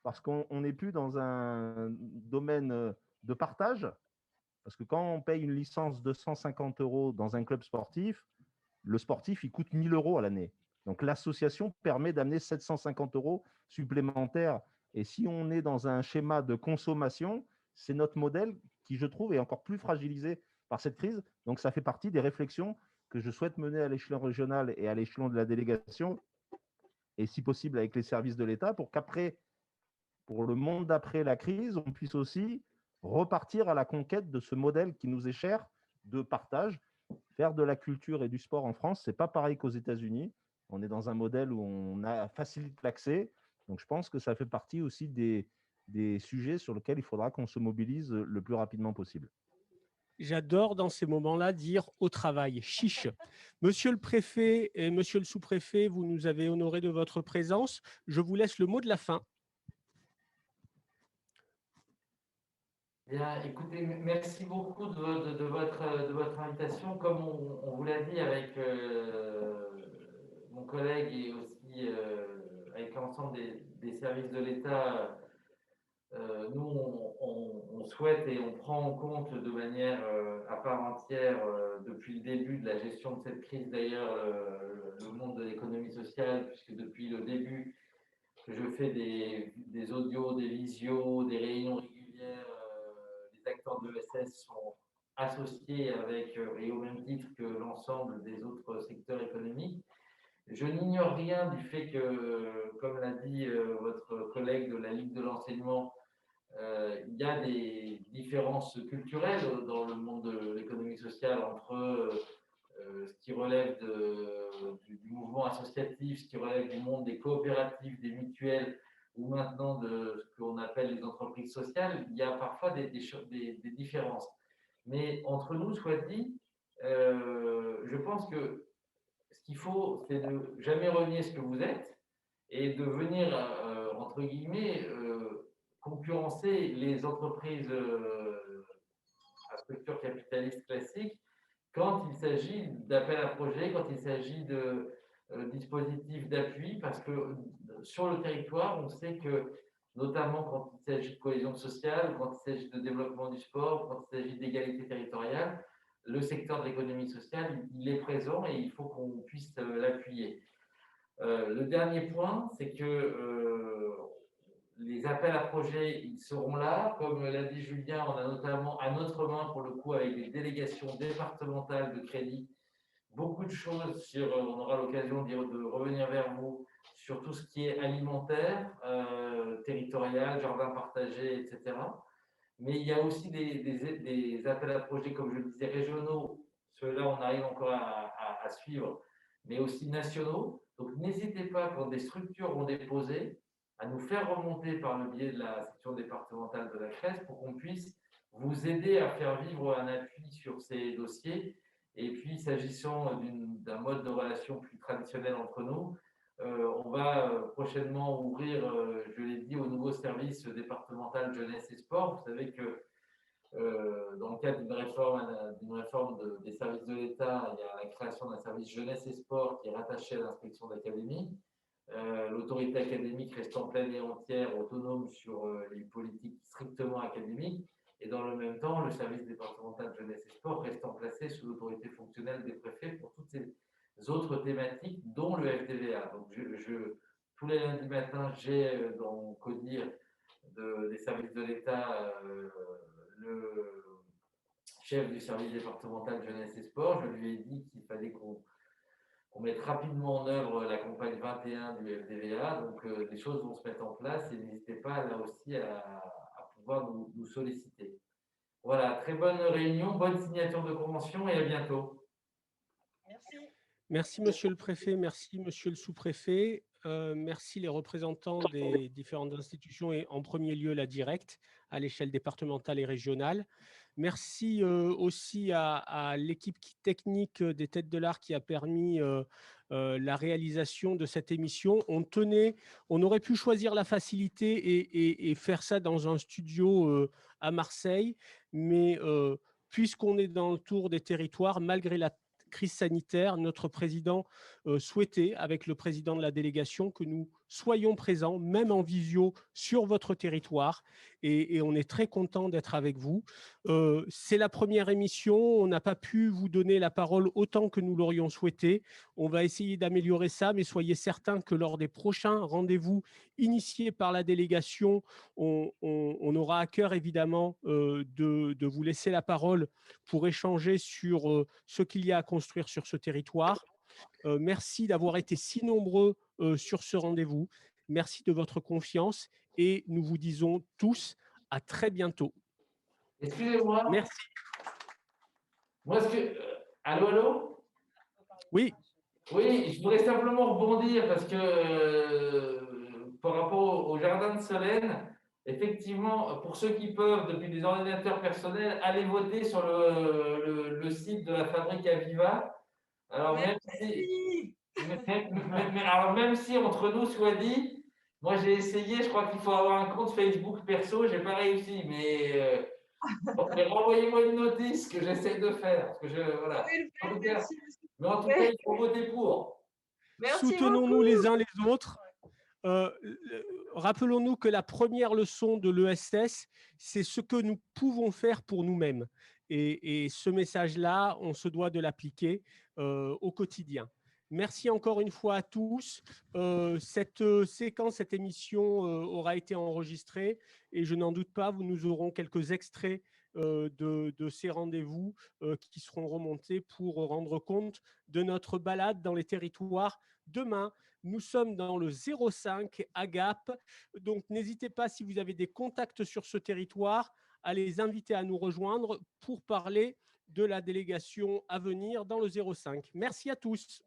parce qu'on n'est plus dans un domaine de partage. Parce que quand on paye une licence de 150 € dans un club sportif, le sportif, il coûte 1 000 € à l'année. Donc, l'association permet d'amener 750 € supplémentaires. Et si on est dans un schéma de consommation, c'est notre modèle qui, je trouve, est encore plus fragilisé par cette crise. Donc, ça fait partie des réflexions que je souhaite mener à l'échelon régional et à l'échelon de la délégation, et si possible avec les services de l'État, pour qu'après, pour le monde d'après la crise, on puisse aussi repartir à la conquête de ce modèle qui nous est cher de partage. Faire de la culture et du sport en France, ce n'est pas pareil qu'aux États-Unis. On est dans un modèle où on facilite l'accès. Donc, je pense que ça fait partie aussi des sujets sur lesquels il faudra qu'on se mobilise le plus rapidement possible. J'adore dans ces moments-là dire au travail, chiche. Monsieur le préfet et monsieur le sous-préfet, vous nous avez honoré de votre présence. Je vous laisse le mot de la fin. Bien, écoutez, merci beaucoup de votre invitation. Comme on vous l'a dit avec mon collègue et aussi avec l'ensemble des services de l'État, nous, on souhaite et on prend en compte de manière à part entière, depuis le début de la gestion de cette crise d'ailleurs, le monde de l'économie sociale, puisque depuis le début, je fais des audios, des visios, des réunions régulières. Les acteurs de l'ESS sont associés avec, et au même titre que l'ensemble des autres secteurs économiques. Je n'ignore rien du fait que, comme l'a dit votre collègue de la Ligue de l'enseignement, il y a des différences culturelles dans le monde de l'économie sociale entre ce qui relève du mouvement associatif, ce qui relève du monde des coopératives, des mutuelles, ou maintenant de ce qu'on appelle les entreprises sociales. Il y a parfois des différences. Mais entre nous, soit dit, je pense que ce qu'il faut, c'est de jamais renier ce que vous êtes et de venir, entre guillemets, concurrencer les entreprises à structure capitaliste classique quand il s'agit d'appel à projet, quand il s'agit de dispositifs d'appui, parce que sur le territoire, on sait que, notamment quand il s'agit de cohésion sociale, quand il s'agit de développement du sport, quand il s'agit d'égalité territoriale, le secteur de l'économie sociale, il est présent et il faut qu'on puisse l'appuyer. Le dernier point, c'est que les appels à projets, ils seront là. Comme l'a dit Julien, on a notamment à notre main, pour le coup, avec les délégations départementales de crédit, beaucoup de choses sur, on aura l'occasion de revenir vers vous, sur tout ce qui est alimentaire, territorial, jardin partagé, etc. mais il y a aussi des appels à projets, comme je le disais, régionaux. Ceux-là, on arrive encore à suivre, mais aussi nationaux. Donc, n'hésitez pas, quand des structures vont déposer, à nous faire remonter par le biais de la section départementale de la CRES pour qu'on puisse vous aider à faire vivre un appui sur ces dossiers. Et puis, s'agissant d'un mode de relation plus traditionnel entre nous, on va prochainement ouvrir, je l'ai dit, au nouveau service départemental jeunesse et sport. Vous savez que dans le cadre d'une réforme des services de l'État, il y a la création d'un service jeunesse et sport qui est rattaché à l'inspection d'académie. L'autorité académique restant pleine et entière autonome sur les politiques strictement académiques. Et dans le même temps, le service départemental jeunesse et sport restant placé sous l'autorité fonctionnelle des préfets pour toutes ces autres thématiques, dont le FDVA. Donc, tous les lundis matins, j'ai dans mon CODIR des services de l'État le chef du service départemental jeunesse et sport. Je lui ai dit qu'il fallait qu'on mette rapidement en œuvre la campagne 21 du FDVA. Donc, les choses vont se mettre en place et n'hésitez pas là aussi à pouvoir nous solliciter. Voilà, très bonne réunion, bonne signature de convention et à bientôt. Merci, monsieur le préfet, merci, monsieur le sous-préfet, merci les représentants des différentes institutions et en premier lieu la directe à l'échelle départementale et régionale. Merci aussi à l'équipe technique des Têtes de l'Art qui a permis la réalisation de cette émission. On aurait pu choisir la facilité et faire ça dans un studio à Marseille, mais puisqu'on est dans le tour des territoires, malgré la crise sanitaire, notre président souhaitait, avec le président de la délégation, que nous soyons présents, même en visio, sur votre territoire. Et on est très content d'être avec vous. C'est la première émission. On n'a pas pu vous donner la parole autant que nous l'aurions souhaité. On va essayer d'améliorer ça, mais soyez certains que lors des prochains rendez-vous initiés par la délégation, on aura à cœur évidemment de vous laisser la parole pour échanger sur ce qu'il y a à construire sur ce territoire. Merci d'avoir été si nombreux sur ce rendez-vous. Merci de votre confiance et nous vous disons tous à très bientôt. Excusez-moi. Merci. Moi, allô, allô? Oui. Oui, je voudrais simplement rebondir parce que par rapport au jardin de Solène, effectivement, pour ceux qui peuvent, depuis des ordinateurs personnels, aller voter sur le site de la fabrique Aviva. Alors, même si entre nous soit dit, moi j'ai essayé, je crois qu'il faut avoir un compte Facebook perso, j'ai pas réussi, mais renvoyez-moi une notice que j'essaie de faire. Parce que voilà. Mais en tout cas, il faut voter pour. Soutenons-nous les uns les autres. Rappelons-nous que la première leçon de l'ESS, c'est ce que nous pouvons faire pour nous-mêmes. Et ce message-là, on se doit de l'appliquer au quotidien. Merci encore une fois à tous. Cette séquence, cette émission aura été enregistrée et je n'en doute pas, nous aurons quelques extraits de ces rendez-vous qui seront remontés pour rendre compte de notre balade dans les territoires. Demain, nous sommes dans le 05 à Gap. Donc, n'hésitez pas, si vous avez des contacts sur ce territoire, à les inviter à nous rejoindre pour parler de la délégation à venir dans le 05. Merci à tous.